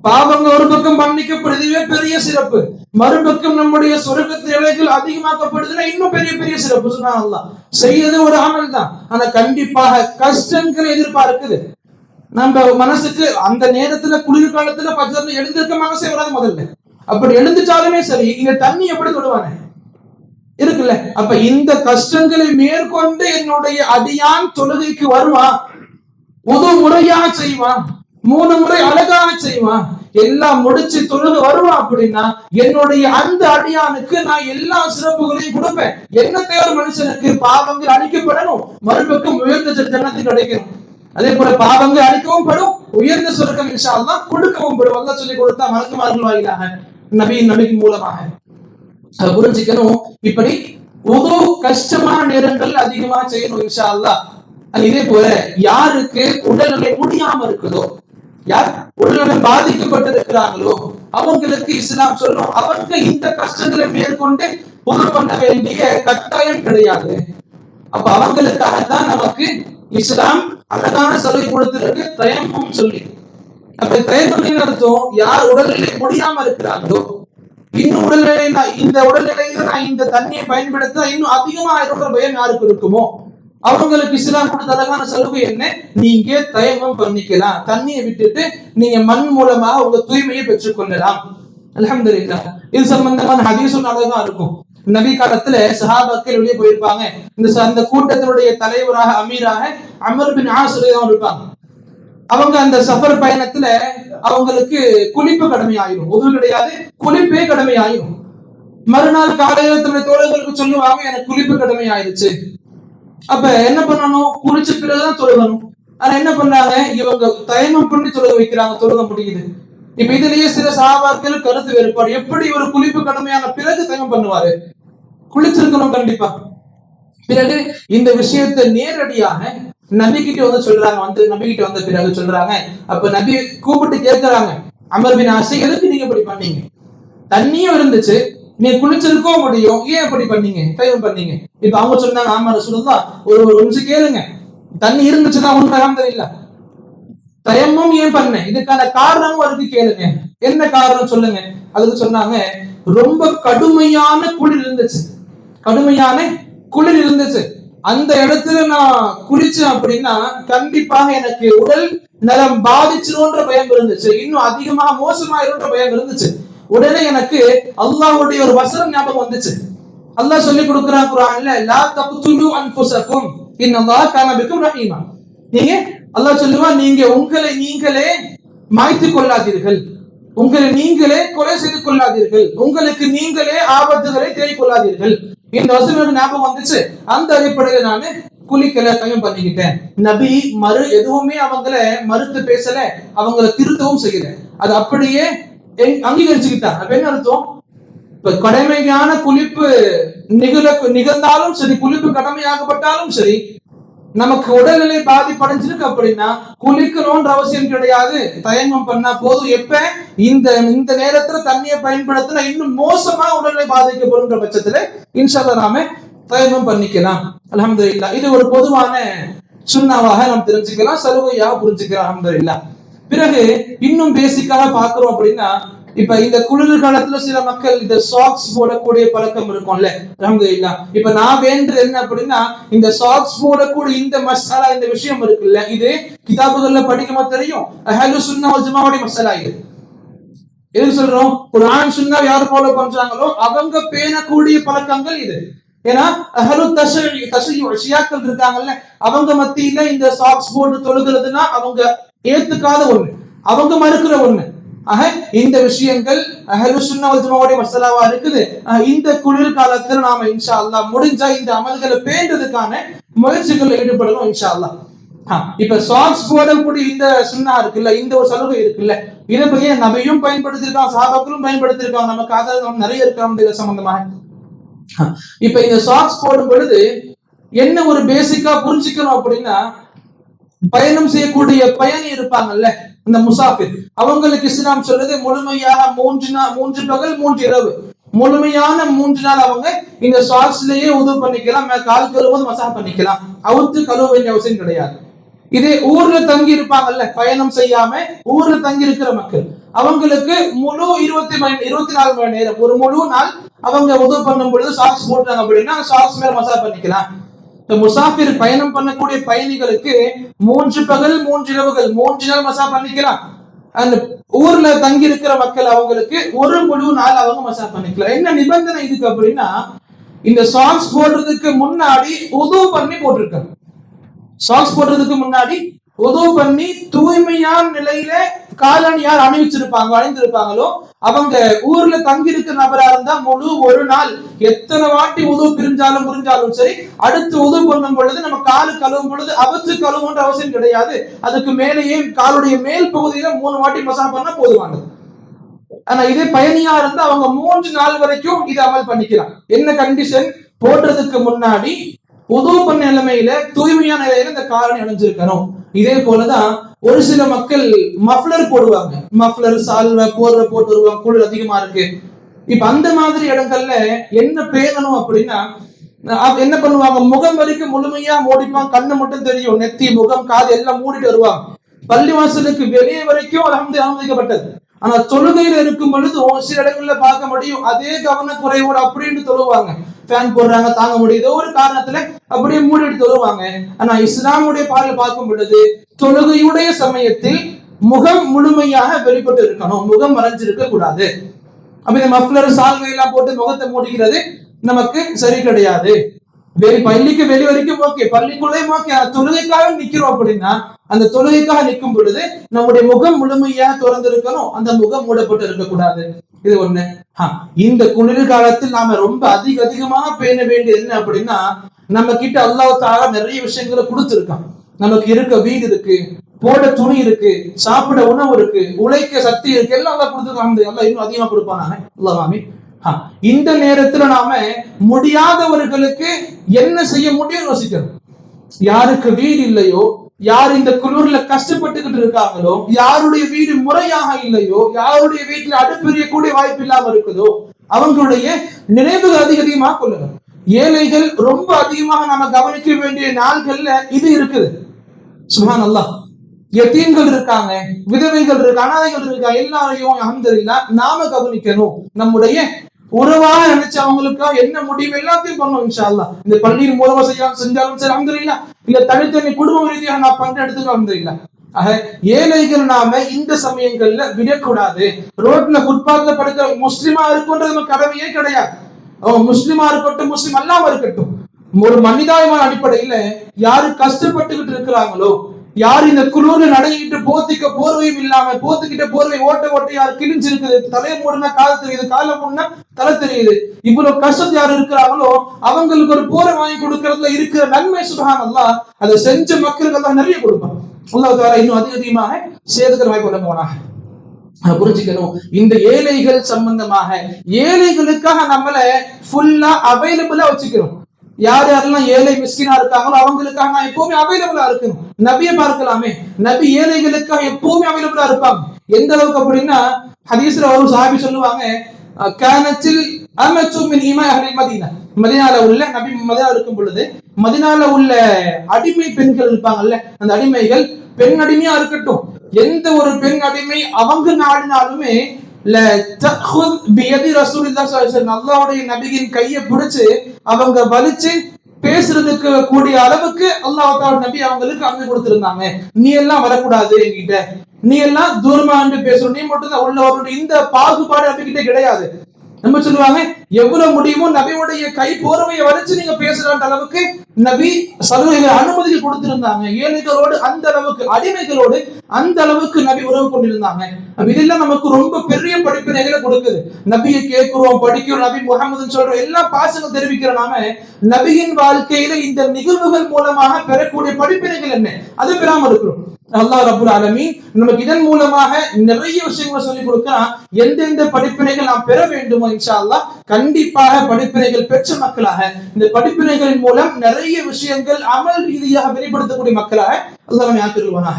பாவங்கள் ஒரு பக்கம் மன்னிக்கப்படுதுவே பெரிய சிறப்பு, மறுபக்கம் நம்முடைய சொர்க்கத்து நிலைகள் அதிகமாக்கப்படுதுன்னா இன்னும் பெரிய பெரிய சிறப்பு. சொன்னாங்க செய்யறது ஒரு அமல் தான், ஆனா கண்டிப்பாக கஷ்டங்களை எதிர்பார்க்குது. நம்ம மனசுக்கு அந்த நேரத்துல குளிர்காலத்துல பஜர்ல எழுந்திருக்க மனசே வராது முதல்ல. அப்படி எழுந்துட்டாலுமே சரி, இங்க தண்ணி எப்படி தொடுவானே இருக்குல்ல. அப்ப இந்த கஷ்டங்களை மேற்கொண்டு என்னுடைய அடியான் தொழுகைக்கு வருவான், உது முறையாக செய்வான், 3 முறை அழகாக செய்வான், எல்லாம் முடிச்சு தொழுகை வருவான் அப்படின்னா என்னுடைய அந்த அடியானுக்கு நான் எல்லா சிறப்புகளையும் கொடுப்பேன். என்ன தேவை? மனுஷனுக்கு பாவங்கள் அழிக்கப்படணும், மறுபக்கம் உயர்ந்த ஜன்னத்துக்கு கிடைக்கணும். அதே போல பாவங்கள் அழிக்கவும் படும், உயர்ந்த சொர்க்கம் இன்ஷா அல்லாஹ் கொடுக்கவும் படும். அல்லாஹ் சொல்லி கொடுத்தா மலக்குமார்கள் வாயிலாக, நபியின் மூலமாக அதை புரிஞ்சுக்கணும். இப்படி உது கஷ்டமான நேரங்கள் அதிகமா செய்யணும் இன்ஷா அல்லாஹ். இதே போல யாருக்கு உடல்நிலை முடியாம இருக்குதோ, யார் உடல்நிலை பாதிக்கப்பட்டிருக்கிறாங்களோ அவங்களுக்கு இஸ்லாம் சொல்லும், அவங்க இந்த கஷ்டங்களை மேற்கொண்டு உது பண்ண வேண்டிய கட்டாயம் கிடையாது. அப்ப அவங்களுக்காகத்தான் நமக்கு இஸ்லாம் அழகான சலுகை கொடுத்திருக்கு, தயம்மம் சொல்லி. அப்ப தயம்மம் அர்த்தம், யார் உடல்நிலை முடியாம இருக்கிறாங்களோ, இன்னும் உடல்நிலை இந்த உடல்நிலையில நான் இந்த தண்ணியை பயன்படுத்த இன்னும் அதிகமா இருக்கிற பயம் யாருக்கு இருக்குமோ அவங்களுக்கு இஸ்லாம் கொடுத்த அழகான சலுகை என்ன? நீங்க தயம்மம் பண்ணிக்கலாம், தண்ணியை விட்டுட்டு நீங்க மண் மூலமாக உங்க தூய்மையை பெற்றுக் கொள்ளலாம். அல்ஹம்துலில்லாஹ். இது சம்பந்தமான ஹதீஸும் அழகா இருக்கும். நபி காலத்துல சஹாபாக்கள் வெளியே போயிருப்பாங்க. அந்த கூட்டத்தினுடைய தலைவராக அமீராக அமர் பின் ஆஸ் இருப்பாங்க. அவங்க அந்த சஃபர் பயணத்துல அவங்களுக்கு குளிப்பு கடமையாயிரும், உது கிடையாது, குளிப்பே கடமையாயிரும். மறுநாள் காலையில தன்னுடைய தோழர்களுக்கு சொல்லுவாங்க, எனக்கு குளிப்பு கடமை ஆயிடுச்சு. அப்ப என்ன பண்ணணும்? குளிச்ச பிறகுதான் தொழுகணும். ஆனா என்ன பண்றாங்க, இவங்க தயமம் பண்ணி தொழுக வைக்கிறாங்க, தொழுக முடியுது. இப்ப இதுலயே சில சஹாபாக்கள் கருத்து வேறுபாடு, எப்படி ஒரு குளிப்பு கடமையான பிறகு தயமம் பண்ணுவாரு? குளிச்சிருக்கணும் கண்டிப்பா. பிறகு இந்த விஷயத்தை நேரடியாக நபி கிட்ட வந்து சொல்றாங்க. நபி கிட்ட வந்த பிறகு சொல்றாங்க, அப்ப நபி கூப்பிட்டு கேட்கிறாங்க, அமர் பின் ஆஸ், எதுக்கு நீங்க இப்படி பண்ணீங்க? தண்ணியும் இருந்துச்சு, நீ குளிச்சிருக்கோ முடியும், ஏன் எப்படி பண்ணீங்க, தயமம் பண்ணீங்க? இப்ப அவங்க சொன்னாங்க, ஆமா ரசூலுல்லாஹ், ஒரு நிமிஷம் கேளுங்க, தண்ணி இருந்துச்சுதான் உண்மை, அல்ஹம்துலில்லாஹ். தயம்மம் ஏன் பண்ண, இதுக்கான காரணமும் அதுக்கு கேளுங்க, என்ன காரணம் சொல்லுங்க. அதுக்கு சொன்னாங்க, ரொம்ப கடுமையான குளிர் இருந்துச்சு, கடுமையான குளிர் இருந்துச்சு, அந்த இடத்துல நான் குளிச்சேன் அப்படின்னா கண்டிப்பாக எனக்கு உடல் நலம் பாதிச்சிரும்ன்ற பயம் இருந்துச்சு, இன்னும் அதிகமா மோசமாயிரும்ன்ற பயம் இருந்துச்சு. உடனே எனக்கு அல்லாஹ்வுடைய ஒரு வசனம் ஞாபகம் வந்துச்சு. அல்லாஹ் சொல்லி கொடுக்கிறான் குர்ஆன்ல, லா தக்துலு அன்ஃபுஸகும் இன்னல்லாஹ கான பிக்கும் ரஹீமா. நீங்க அல்லாஹ் சொல்லுவான், நீங்க உங்களை நீங்களே மாய்த்து கொள்ளாதீர்கள், உங்களை நீங்களே கொலை செய்து கொள்ளாதீர்கள், உங்களுக்கு நீங்களே ஆபத்துகளை தேடிக் கொள்ளாதீர்கள். இந்த வசனம் ஞாபகம் வந்துச்சு. அந்த அடிப்படையில நானு குளிக்கல, தயமம் பண்ணிக்கிட்டேன். நபி எதுவுமே அவங்கள மறுத்து பேசல, அவங்கள திருத்தவும் செய்யல, அது அப்படியே அங்கீகரிச்சுக்கிட்டாங்க. அப்ப என்ன அர்த்தம்? இப்ப கடமையான குளிப்பு நிகழ்ந்தாலும் சரி, குளிப்பு கடமையாகப்பட்டாலும் சரி, நமக்கு உடல்நிலை பாதிப்படைஞ்சிருக்கு அப்படின்னா குளிக்கணும்ன்ற அவசியம் கிடையாது, தயமம் பண்ணா போதும். எப்ப இந்த நேரத்துல தண்ணியை பயன்படுத்தினா இன்னும் மோசமா உடல்நிலை பாதிக்கப்படுகின்ற பட்சத்துல இன்ஷா அல்லாஹ் நாம தயமம் பண்ணிக்கலாம். அல்ஹம்துலில்லாஹ். இது ஒரு பொதுவான சுன்னாவாக நாம் தெரிஞ்சுக்கலாம், சலுகையாக புரிஞ்சுக்கலாம். அல்ஹம்துலில்லாஹ். பிறகு இன்னும் பேசிக்காக பாக்குறோம் அப்படின்னா, இப்ப இந்த குளிர் காலத்துல சில மக்கள் இந்த சாக்ஸ் போடக்கூடிய பழக்கம் இருக்கும்ல, அல்ஹம்துலில்லாஹ். இப்ப நான் வேண்டது என்ன அப்படின்னா, இந்த சாக்ஸ் போடக்கூடிய இந்த மசாலா, இந்த விஷயம் இருக்குல்ல, இது கிதாபுகள்ல படிக்குமா தெரியும், அஹ்லு சுன்னா வல் ஜமாஅவுடைய மசாலா. இது எது சொல்றோம்? குர்ஆன் சுன்னா யார் ஃபாலோ பண்றாங்களோ அவங்க பேணக்கூடிய பழக்கங்கள் இது. ஏன்னா அஹ்லு தஷ்யீஉ ஷியாக்கள் இருக்காங்கல்ல, அவங்க மத்தியில இந்த சாக்ஸ் போட்டு தொழுகிறதுனா அவங்க ஏத்துக்காத ஒண்ணு, அவங்க மறுக்கிற ஒண்ணு. ஆக இந்த விஷயங்கள் அஹ்லு சுன்னா வல் ஜமாஅவுடைய மஸலாவா இருக்குது. இந்த குளிர் காலத்துல நாம இன்ஷா அல்லாஹ் முடிஞ்சா இந்த அமல்களை பேணுறதுக்கான முயற்சிகளில் ஈடுபடணும் இன்ஷா அல்லாஹ். இப்ப சாக்ஸ் போடக்கூடிய இந்த சுன்னா இருக்குல்ல, இந்த ஒரு சலுகை இருக்குல்ல, இதை பைய நபியும் பயன்படுத்திருக்காங்க, சஹாபாக்களும் பயன்படுத்திருக்காங்க, நமக்கு ஆதாரம் நிறைய இருக்காங்க சம்பந்தமாக. இப்ப இந்த சாக்ஸ் போடும் பொழுது என்ன ஒரு பேசிக்கா புரிஞ்சுக்கணும் அப்படின்னா, பயணம் செய்யக்கூடிய பயணி இருப்பாங்கல்ல, இந்த முசாஃபிர், அவங்களுக்கு இஸ்லாம் சொல்றது முழுமையாக 3 பகல் 3 இரவு, முழுமையான 3 நாள் அவங்க இந்த சாக்ஸ்லயே உதவு பண்ணிக்கலாம், கால் கழுவும்போது மசாஜ் பண்ணிக்கலாம், அவுத்து கழுவ வேண்டிய அவசியம் கிடையாது. இதே ஊர்ல தங்கி இருப்பாங்கல்ல, பயணம் செய்யாம ஊர்ல தங்கி இருக்கிற மக்கள், அவங்களுக்கு முழு 24 மணி நேரம், ஒரு முழு நாள் அவங்க உதவு பண்ணும் பொழுது சாக்ஸ் போட்டாங்க அப்படின்னா சாக்ஸ் மேல மசாஜ் பண்ணிக்கலாம். முசாஃபிர் பயணம் பண்ணக்கூடிய பயணிகளுக்கு 3 பகல் 3 இரவுகள் 3 நாள் மசாஜ் பண்ணிக்கலாம். அந்த ஊர்ல தங்கி இருக்கிற மக்கள் அவங்களுக்கு ஒரு முழு நாள் அவங்க மசாஜ் பண்ணிக்கலாம். என்ன நிபந்தனை இதுக்கு அப்படின்னா, இந்த சாக்ஸ் போடுறதுக்கு முன்னாடி உதவு பண்ணி போட்டிருக்காங்க. சாக்ஸ் போடுறதுக்கு முன்னாடி உதவு பண்ணி தூய்மையான நிலையில காலணி யார் அணிந்திருப்பாங்களோ அவங்க ஊர்ல தங்கி இருக்கிற நபரா இருந்தா முழு ஒரு நாள் எத்தனை வாட்டி உதவு புரிஞ்சாலும் சரி, அடுத்து உதவு பண்ணும் பொழுது நம்ம காலு கழுவும் பொழுது அவற்று கழுவுன்ற அவசியம் கிடையாது. அதுக்கு மேலேயே காலுடைய மேல் பகுதியில 3 வாட்டி மசாஜ் பண்ண போதுமானது. ஆனா இதே பயணியா இருந்தா அவங்க 3 நாள் வரைக்கும் இதை அமல் பண்ணிக்கலாம். என்ன கண்டிஷன்? போடுறதுக்கு முன்னாடி உதவு பண்ண நிலைமையில தூய்மையான நிலையில இந்த காலணி அணிஞ்சிருக்கணும். இதே போலதான் ஒரு சில மக்கள் மஃப்ளர் போடுவாங்க, மஃப்ளர் சால்வை போர்வை போட்டு வருவாங்க, குளிர் அதிகமா இருக்கு. இப்ப அந்த மாதிரி இடங்கள்ல என்ன பேணணும் அப்படின்னா, என்ன பண்ணுவாங்க, முகம் வரைக்கும் முழுமையா மூடிப்பாங்க, கண்ணு மட்டும் தெரியும், நெத்தி முகம் காது எல்லாம் மூடிட்டு வருவாங்க. பள்ளிவாசலுக்கு வெளியே வரைக்கும் அனுமதிக்கப்பட்டது. ஆனா தொழுகையில இருக்கும் பொழுது சில இடங்கள்ல பார்க்க முடியும் அதே கவனக்குறைவோடு அப்படின்னு தொழுவாங்க, ஃபேன் போடுறாங்க தாங்க முடியுது ஒரு காரணத்துல அப்படியே மூடிட்டு தொழுவாங்க. ஆனா இஸ்லாமுடைய பார்வையில் பார்க்கும் பொழுது தொழுகையுடைய சமயத்தில் முகம் முழுமையாக வெளிப்பட்டு இருக்கணும், முகம் மறைஞ்சிருக்க கூடாது. அப்ப இந்த மஃப்ளர் சால்வை எல்லாம் போட்டு முகத்தை மூடிக்கிறது நமக்கு சரி கிடையாது. பள்ளிக்கு வெளி வரைக்கும் ஓகே, பள்ளிக்குள்ளே ஓகே, தொழுகைக்காக நிக்கிறோம் அப்படின்னா அந்த தொழுகைக்காக நிற்கும் பொழுது நம்முடைய முகம் முழுமையாக திறந்து இருக்கணும், அந்த முகம் மூடப்பட்டு இருக்கக்கூடாது. இது ஒண்ணு. இந்த குளிர் காலத்தில் நாம ரொம்ப அதிகமாக பேண வேண்டியது என்ன அப்படின்னா, நம்ம கிட்ட அல்லாஹ் தஆலா நிறைய விஷயங்களை கொடுத்துருக்கான். நமக்கு இருக்க வீடு இருக்கு, போட துணி இருக்கு, சாப்பிட உணவு இருக்கு, உழைக்க சக்தி இருக்கு, எல்லாம் அல்லாஹ் கொடுத்துருக்கான். எல்லாம் இன்னும் அதிகமா கொடுப்பானாங்க அல்லாஹ். இந்த நேரத்துல நாம முடியாதவர்களுக்கு என்ன செய்ய முடியும் யோசிக்கணும். யாருக்கு வீடு இல்லையோ, யார் இந்த குளிர்ல கஷ்டப்பட்டுக்கிட்டு இருக்காங்களோ, யாருடைய வீடு முறையாக இல்லையோ, யாருடைய வீட்டுல அடுப்பெரியக்கூடிய வாய்ப்பு இல்லாம இருக்குதோ அவங்களுடைய நினைவுகள் அதிகமாக கொள்ளணும். ஏழைகள் ரொம்ப அதிகமாக நாம கவனிக்க வேண்டிய நாள்கள்ல இது இருக்குது. சுப்ஹான் அல்லாஹ். யதீம்கள் இருக்காங்க, விதவைகள் இருக்காங்க, அனாதைகள் இருக்காங்க, எல்லாரையும் அல்ஹம்துலில்லாஹ் நாம கவனிக்கணும். நம்முடைய உறவாக நினைச்சு அவங்களுக்கு என்ன முடியும் எல்லாத்தையும் பண்ணணும் இன்ஷா அல்லாஹ். இந்த பள்ளியின் மூலமா செஞ்சாலும் சரி அல்ஹம்துலில்லாஹ், இல்ல தனித்தனி குடும்ப ரீதியாக நான் பண்ற எடுத்துக்க அல்ஹம்துலில்லாஹ். ஆக ஏழைகள் நாம இந்த சமயங்கள்ல விடக்கூடாது. ரோட்ல ஃபுட்பாத்ல படுக்கிற முஸ்லிமா இருக்குன்றது நம்ம கடமையே கிடையாது. அவங்க முஸ்லிமா இருக்கட்டும் முஸ்லிம் அல்லாம இருக்கட்டும், ஒரு மனிதாயமான அடிப்படையில யாரு கஷ்டப்பட்டுக்கிட்டு இருக்கிறாங்களோ, யார் இந்த குளிர்ல நடையிட்டு போத்திக்க போர்வையும் இல்லாம போத்துக்கிட்ட போர்வை ஓட்ட யார் கிழிஞ்சிருக்குது, தலையை மூடுனா கால் தெரியுது, காலை மூடுனா தலை தெரியுது, இவ்வளவு கஷ்டத்தை யார் இருக்கிறாங்களோ அவங்களுக்கு ஒரு போரை வாங்கி கொடுக்கறதுல இருக்கிற நன்மை சுப்ஹான் அல்லாஹ் அதை செஞ்ச மக்களுக்கு எல்லாம் நிறைய கொடுப்பாங்க. அல்லாஹ் தஆலா இன்னும் அதிகமாக சேதுகிற வாய்ப்பு கொண்டு போனாங்க. புரிஞ்சுக்கணும். இந்த ஏழைகள் சம்பந்தமாக ஏழைகளுக்காக நம்மள ஃபுல்லா அவைலபிளா வச்சுக்கிறோம். யார் யாரெல்லாம் ஏழை மிஸ்கினா இருக்காங்களோ அவங்களுக்காக நான் எப்பவுமே அவைலபிளா இருக்கணும். நபியை பார்க்கலாமே, நபி ஏழைகளுக்காக எப்பவுமே அவைலபிளா இருப்பாங்க. எந்த அளவுக்கு அப்படின்னா ஹதீஸ்ல ஒரு சஹாபி சொல்லுவாங்க, கானத்தில் அமது மின் இமாய் அஹ்லில் மதீனா, மதீனால உள்ள நபி மதீனால இருக்கும் பொழுது மதீனால உள்ள அடிமை பெண்கள் இருப்பாங்கல்ல, அந்த அடிமைகள் பெண் அடிமையா இருக்கட்டும், எந்த ஒரு பெண் அடிமை அவங்க நாடினாலுமே அல்லாஹ்வுடைய நபியின் கையை பிடிச்சு அவங்க வலிச்சு பேசுறதுக்கு கூடிய அளவுக்கு அல்லாஹ் நபி அவங்களுக்கு அமைதி கொடுத்திருந்தாங்க. நீ எல்லாம் வரக்கூடாது என்கிட்ட, நீ எல்லாம் தூரமா இருந்து பேசணும், நீ மட்டும் தான் உள்ள வரணும். இந்த பாகுபாடு நபிக்கிட்ட கிடையாது. நம்ம சொல்லுவாங்க எவ்வளவு முடியுமோ நபியுடைய கை போர்வையை வரைச்சு நீங்க பேசுற அளவுக்கு நபி சலுகைகள் அனுமதி கொடுத்திருந்தாங்க. ஏழைகளோடு அந்த அளவுக்கு, அடிமைகளோடு அந்த அளவுக்கு நபி உறவு கொண்டிருந்தாங்க. இதெல்லாம் நமக்கு ரொம்ப பெரிய படிப்பினைகளை கொடுக்குது. நபியை கேட்கிறோம், படிக்கிறோம், நபி முகமதுன்னு சொல்றோம், எல்லா பாசங்கள் தெரிவிக்கிற நாம நபியின் வாழ்க்கையில இந்த நிகழ்வுகள் மூலமாக பெறக்கூடிய படிப்பினைகள் என்ன, அது பெறாம இருக்கிறோம். அல்லாஹ் ரப்புல் ஆலமீன் நமக்கு இதன் மூலமாக நிறைய விஷயங்களை சொல்லிக் கொடுக்கிறான். எந்தெந்த படிப்பினைகள் நாம் பெற வேண்டுமோ இன்ஷா அல்லாஹ் கண்டிப்பாக படிப்பினைகள் பெற்ற மக்களாக, இந்த படிப்பினைகளின் மூலம் நிறைய விஷயங்கள் அமல் ரீதியாக வெளிப்படுத்தக்கூடிய மக்களாக அல்லாஹ் நம்மை ஆக்கிடுவானாக.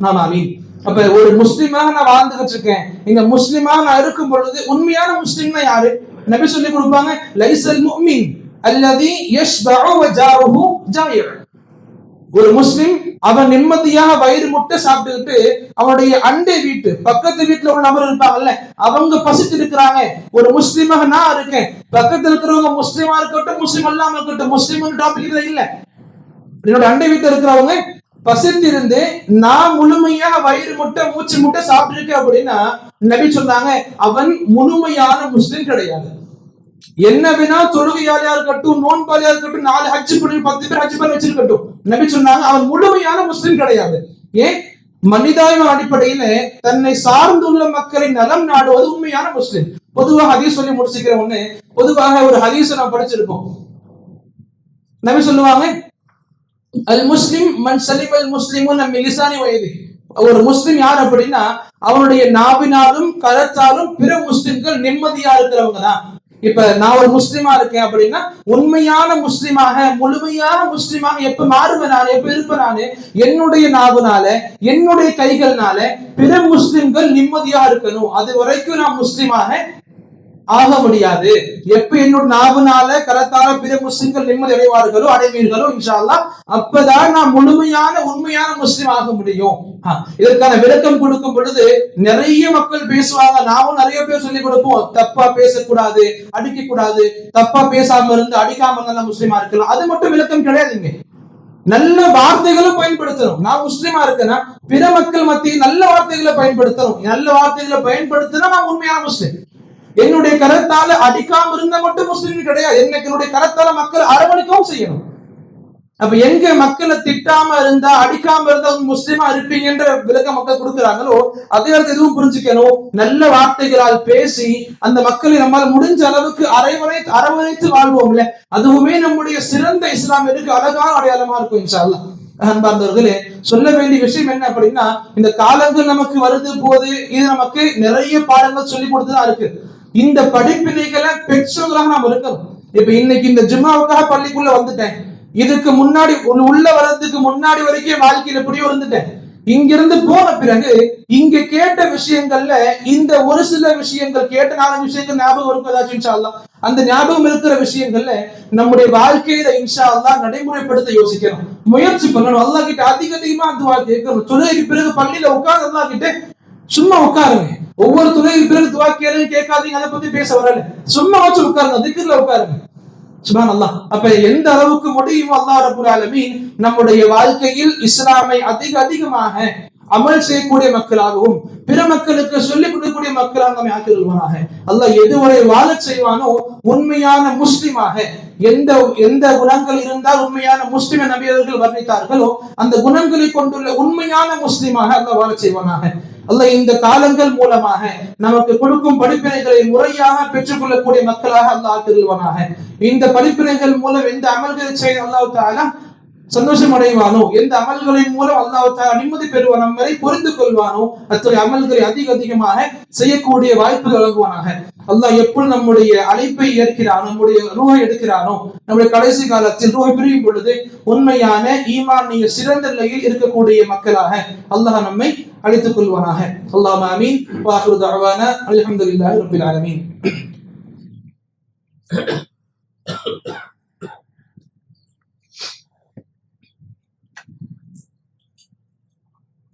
நாம் ஆமீன். அப்ப ஒரு முஸ்லிமாக நான் வாழ்ந்துகிட்டு இருக்கேன், இந்த முஸ்லிமாக நான் இருக்கும் பொழுது உண்மையான முஸ்லிம்னா யாரு? நபி சொல்லி கொடுப்பாங்க, லைஸல் முஃமின் அல்லதி யஷ்பஉ வ ஜாருஹு ஜாயிர். ஒரு முஸ்லிம் அவன் நிம்மதியாக வயிறு முட்டை சாப்பிட்டுக்கிட்டு அவனுடைய அண்டை வீட்டு பக்கத்து வீட்டுல உள்ள நபர் இருப்பாங்கல்ல, அவங்க பசித்து இருக்கிறாங்க. ஒரு முஸ்லிமாக நான் இருக்கேன், பக்கத்துல இருக்கிறவங்க முஸ்லிமா இருக்கட்டும், முஸ்லிம் அல்லாம இருக்கட்டும், முஸ்லிம் டாபிக் இல்ல, என்னோட அண்டை வீட்டுல இருக்கிறவங்க பசித்திருந்து நான் முழுமையாக வயிறு முட்டை மூச்சு முட்டை சாப்பிட்டு அப்படின்னா நபி சொன்னாங்க அவன் முழுமையான முஸ்லிம் கிடையாது. என்ன வேணா தொழுகையாளியா இருக்கட்டும், நோன்பாளியா இருக்கட்டும், 4 ஹஜ் பண்ணி 10 பேர் ஹஜ் பண்ணி வச்சிருக்கட்டும், நபி சொன்னாங்க அவன் முழுமையான முஸ்லிம் கிடையாது. ஏன்? மனிதாய்வு அடிப்படையில தன்னை சார்ந்துள்ள மக்களின் நலம் நாடுவது உண்மையான முஸ்லிம். பொதுவாக ஹதீஸ் சொல்லி முடிச்சுக்கிற ஒண்ணு, பொதுவாக ஒரு ஹதீஸ் நான் படிச்சிருக்கோம். நபி சொல்லுவாங்க அல் முஸ்லிம் மன் சலிமல் முஸ்லிமுன் மின் லிசானி வ யதிஹி. ஒரு முஸ்லிம் யார் அப்படின்னா அவனுடைய நாவினாலும் கரத்தாலும் பிற முஸ்லிம்கள் நிம்மதியா இருக்கிறவங்க தான். இப்ப நான் ஒரு முஸ்லிமா இருக்கேன் அப்படின்னா உண்மையான முஸ்லிமாக, முழுமையான முஸ்லிமாக எப்ப மாறுவேன் நான், எப்ப இருப்பேன் நான், என்னுடைய நாவுனால என்னுடைய கைகள்னால பிற முஸ்லிம்கள் நிம்மதியா இருக்கணும். அது வரைக்கும் நான் முஸ்லிமாக ஆக முடியாது. எப்ப என்னோட நாவுனால கரத்தால பிற முஸ்லிம்கள் நிம்மதி அடைவார்களோ அடைவீர்களோ இன்ஷா அல்லாஹ் அப்பதான் நான் முழுமையான உண்மையான முஸ்லிம் ஆக முடியும். இதற்கான விளக்கம் கொடுக்கும் பொழுது நிறைய மக்கள் பேசுவாங்க, நாமும் நிறைய பேர் சொல்லிக் கொடுப்போம், தப்பா பேசக்கூடாது, அடிக்க கூடாது, தப்பா பேசாம இருந்து அடிக்காம நல்ல முஸ்லிமா இருக்கலாம். அது மட்டும் விளக்கம் கிடையாதுங்க. நல்ல வார்த்தைகளும் பயன்படுத்தணும். நான் முஸ்லிமா இருக்கேன்னா பிற மக்கள் மத்தியில் நல்ல வார்த்தைகளை பயன்படுத்தணும். நல்ல வார்த்தைகளை பயன்படுத்தினா நான் உண்மையான முஸ்லிம். என்னுடைய கரத்தால அடிக்காம இருந்தா மட்டும் முஸ்லிம் கிடையாது, என்னுடைய கரத்தால மக்கள் அரவணைக்கவும் செய்யணும். அப்ப எங்க மக்களை திட்டாம இருந்தா அடிக்காம இருந்தா முஸ்லிமா இருப்பீங்கன்ற விளக்க மக்கள் கொடுக்குறாங்களோ அதே எதுவும் புரிஞ்சுக்கணும். நல்ல வார்த்தைகளால் பேசி அந்த மக்களை நம்மால் முடிஞ்ச அளவுக்கு அரவணைத்து வாழ்வோம்ல, அதுவுமே நம்முடைய சிறந்த இஸ்லாமியருக்கு அழகான அடையாளமா இருக்கும் இன்ஷா அல்லாஹ். அன்பார்ந்தவர்களே, சொல்ல வேண்டிய விஷயம் என்ன அப்படின்னா இந்த காலங்கள் நமக்கு வருது போது இது நமக்கு நிறைய பாடங்கள் சொல்லி கொடுத்துதான் இருக்கு. இந்த படிப்பினைகளை பெற்றோர்களாக நாம் இருக்கணும். இப்ப இன்னைக்கு இந்த ஜும்மாவுக்காக பள்ளிக்குள்ள வந்துட்டேன், இதுக்கு முன்னாடி உள்ள வர்றதுக்கு முன்னாடி வரைக்கும் வாழ்க்கையில எப்படியோ இருந்துட்டேன். இங்கிருந்து போன பிறகு இங்க கேட்ட விஷயங்கள்ல இந்த ஒரு சில விஷயங்கள் கேட்ட 4 விஷயங்கள் ஞாபகம் இருக்கும் இன்ஷா அல்லாஹ். அந்த ஞாபகம் இருக்கிற விஷயங்கள்ல நம்முடைய வாழ்க்கையில இன்ஷா அல்லாஹ் நடைமுறைப்படுத்த யோசிக்கணும், முயற்சி பண்ணணும். அல்லாஹ் கிட்ட அதிகமா துஆ கேட்கணும். தொழுகைக்கு பிறகு பள்ளியில உட்கார்ந்து அல்லாஹ் கிட்ட சும்மா உட்காருங்க. ஒவ்வொரு தொழுகைக்கு பிறகு துஆ கேட்காதீங்க, அதை பத்தி பேச வரல, சும்மா வச்சு உட்காருங்க, திக்ர்ல உட்காருங்க. சுப்ஹானல்லாஹ். அப்ப எந்த அளவுக்கு முடியுமோ அல்லாஹ் ரப்பல் ஆலமீன் நம்முடைய வாழ்க்கையில் இஸ்லாமை அதிகமாக அமல் செய்யக்கூடிய மக்களாகவும் பிற மக்களுக்கு சொல்லிக் கொடுக்கக்கூடிய மக்களாக நம்மை ஆக்கிடுவானாக. அல்லாஹ் எதுவரை வாழச் செய்வானோ உண்மையான முஸ்லிமாக எந்த குணங்கள் இருந்தால் உண்மையான முஸ்லிம் நபியவர்கள் வர்ணித்தார்களோ அந்த குணங்களை கொண்டுள்ள உண்மையான முஸ்லிமாக அல்லாஹ் வாழச் செய்வானாக. அல்லாஹ் இந்த காலங்கள் மூலமாக நமக்கு கொடுக்கும் படிப்பினைகளை முறையாக பெற்றுக் கொள்ளக்கூடிய மக்களாக அல்லாஹ் ஆக்கிடுவானாக. இந்த படிப்பினைகள் மூலம் எந்த அமல்களை செய்து அல்லாஹ் தஆலா சந்தோஷம் அடைவானோ, எந்த அமல்களின் மூலம் அல்லாஹ் தஆலா நிம்மதி பெறுவான், நம்மை புரிந்து கொள்வானோ அத்தகைய அமல்களை அதிகமாக செய்யக்கூடிய வாய்ப்பு வழங்குவானாக. அல்லாஹ் எப்பொழுது நம்முடைய அழைப்பை ஏற்கிறானோ, நம்முடைய ரூஹை எடுக்கிறானோ, நம்முடைய கடைசி காலத்தில் ரூஹை பிரியும் பொழுது உண்மையான ஈமானிய சிறந்த நிலையில் இருக்கக்கூடிய மக்களாக அல்லாஹ் நம்மை அழைத்துக் கொள்வானாக. அல்லாஹ் ஆமீன். வாஹிரு தஅவானா அல்ஹம்துலில்லாஹி ரப்பில் ஆலமீன்.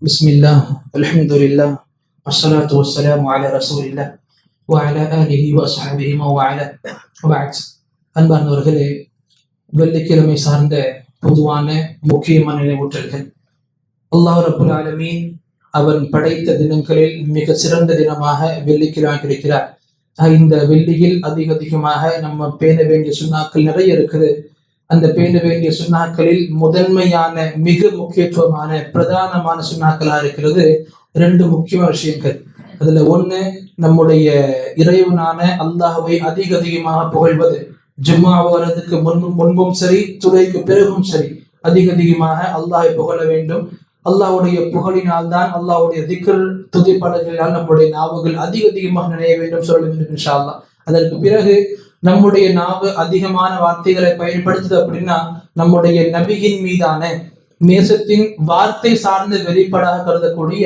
பிஸ்மில்லாஹ் அல்ஹம்துலில்லாஹ் வஸ்ஸலாத்து வஸ்ஸலாமு அலா ரசூலில்லாஹ் வ அலா ஆலிஹி வ ஸஹ்பிஹி வ அலா வபஅத். அன்பார்ந்தவர்களே, வெள்ளிக்கிழமை சார்ந்த பொதுவான முக்கியமான நினைவூட்டல்கள். அல்லாஹ் ரப்புல் ஆலமீன் அவன் படைத்த தினங்களில் மிக சிறந்த தினமாக வெள்ளிக்கிழமை கிடைக்கிறார். இந்த வெள்ளியில் அதிகமாக நம்ம பேண வேண்டிய சுண்ணாக்கள் நிறைய இருக்குது. அந்த பேண வேண்டிய சுண்ணாக்களில் முதன்மையான மிக முக்கியத்துவமான பிரதானமான சுண்ணாக்களாக இருக்கிறது 2 முக்கியமான விஷயங்கள். அதுல ஒண்ணு, நம்முடைய இறைவனான அல்லாஹ்வை அதிகமாக புகழ்வது. ஜும்மா வர்றதுக்கு முன்பும் சரி, துளைக்கு பிறகும் சரி, அதிகமாக அல்லாஹை புகழ வேண்டும். அல்லாஹ்வுடைய புகழினால் தான், அல்லாஹ்வுடைய திக்ர் துதிப்பாடல்களால் நம்முடைய நாவுகள் அதிகமாக நினைய வேண்டும், சொல்ல வேண்டும் இன்ஷா அல்லாஹ். அதற்கு பிறகு நம்முடைய நாவு அதிகமான வார்த்தைகளை பயன்படுத்துது அப்படின்னா நம்முடைய நபியின் மீதான நேசத்தின் வார்த்தை சார்ந்த வெளிப்பாடாக கருதக்கூடிய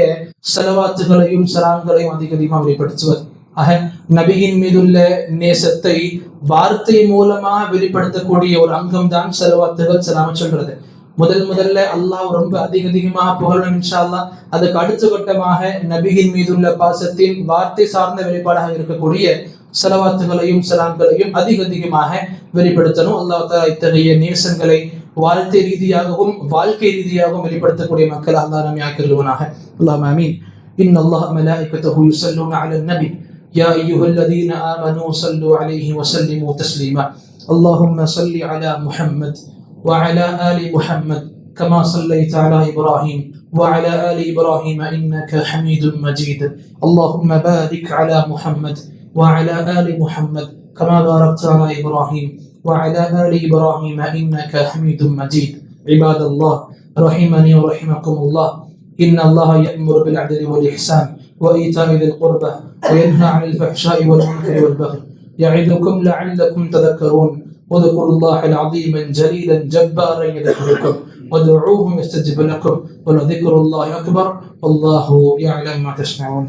செலவாத்துகளையும் சலாம்களையும் அதிகமாக வெளிப்படுத்துவது. ஆக நபியின் மீதுள்ள நேசத்தை வார்த்தை மூலமாக வெளிப்படுத்தக்கூடிய ஒரு அங்கம் தான் செலவாத்துகள், சலாம சொல்றது. முதல்ல அல்லாஹ் ரொம்ப அதிகமாக புகழணும் இன்ஷா அல்லாஹ். அதுக்கு அடுத்த கட்டமாக நபியின் மீதுள்ள பாசத்தின் வார்த்தை சார்ந்த வெளிப்பாடாக இருக்கக்கூடிய செலவாத்துகளையும் சலாம்களையும் அதிகமாக வெளிப்படுத்தணும். அல்லாஹ் தஆலா இத்தகைய நேசங்களை வாழ்க்கை ரீதியாகவும் வாழ்க்கை ரீதியாகவும் வெளிப்படுத்தக்கூடிய மக்கள் அல்லாஹ் நம்மை ஆக்கிடுவானாக. அல்லாஹ் ஆமீன். இன்னல்லாஹ மலாயிகத்தஹு யுஸல்லூன அலன் நபி யா அய்யுஹல்லதீன ஆமனூ ஸல்லூ அலைஹி வஸல்லிமூ தஸ்லீமா. அல்லாஹும்ம ஸல்லி அலா முஹம்மத் وعلى آل محمد كما صليت على إبراهيم وعلى آل إبراهيم إنك حميد مجيد. اللهم بارك على محمد وعلى آل محمد كما باركت على إبراهيم وعلى آل إبراهيم إنك حميد مجيد. عباد الله رحمني ورحمكم الله، إن الله يأمر بالعدل والإحسان وإيتاء ذي القربى وينهى عن الفحشاء والمنكر والبغي يعظكم لعلكم تذكرون. واذكروا الله العظيم جليلا جبارا يذكركم وادعوه يستجب لكم ولذكر الله أكبر والله يعلم ما تصنعون.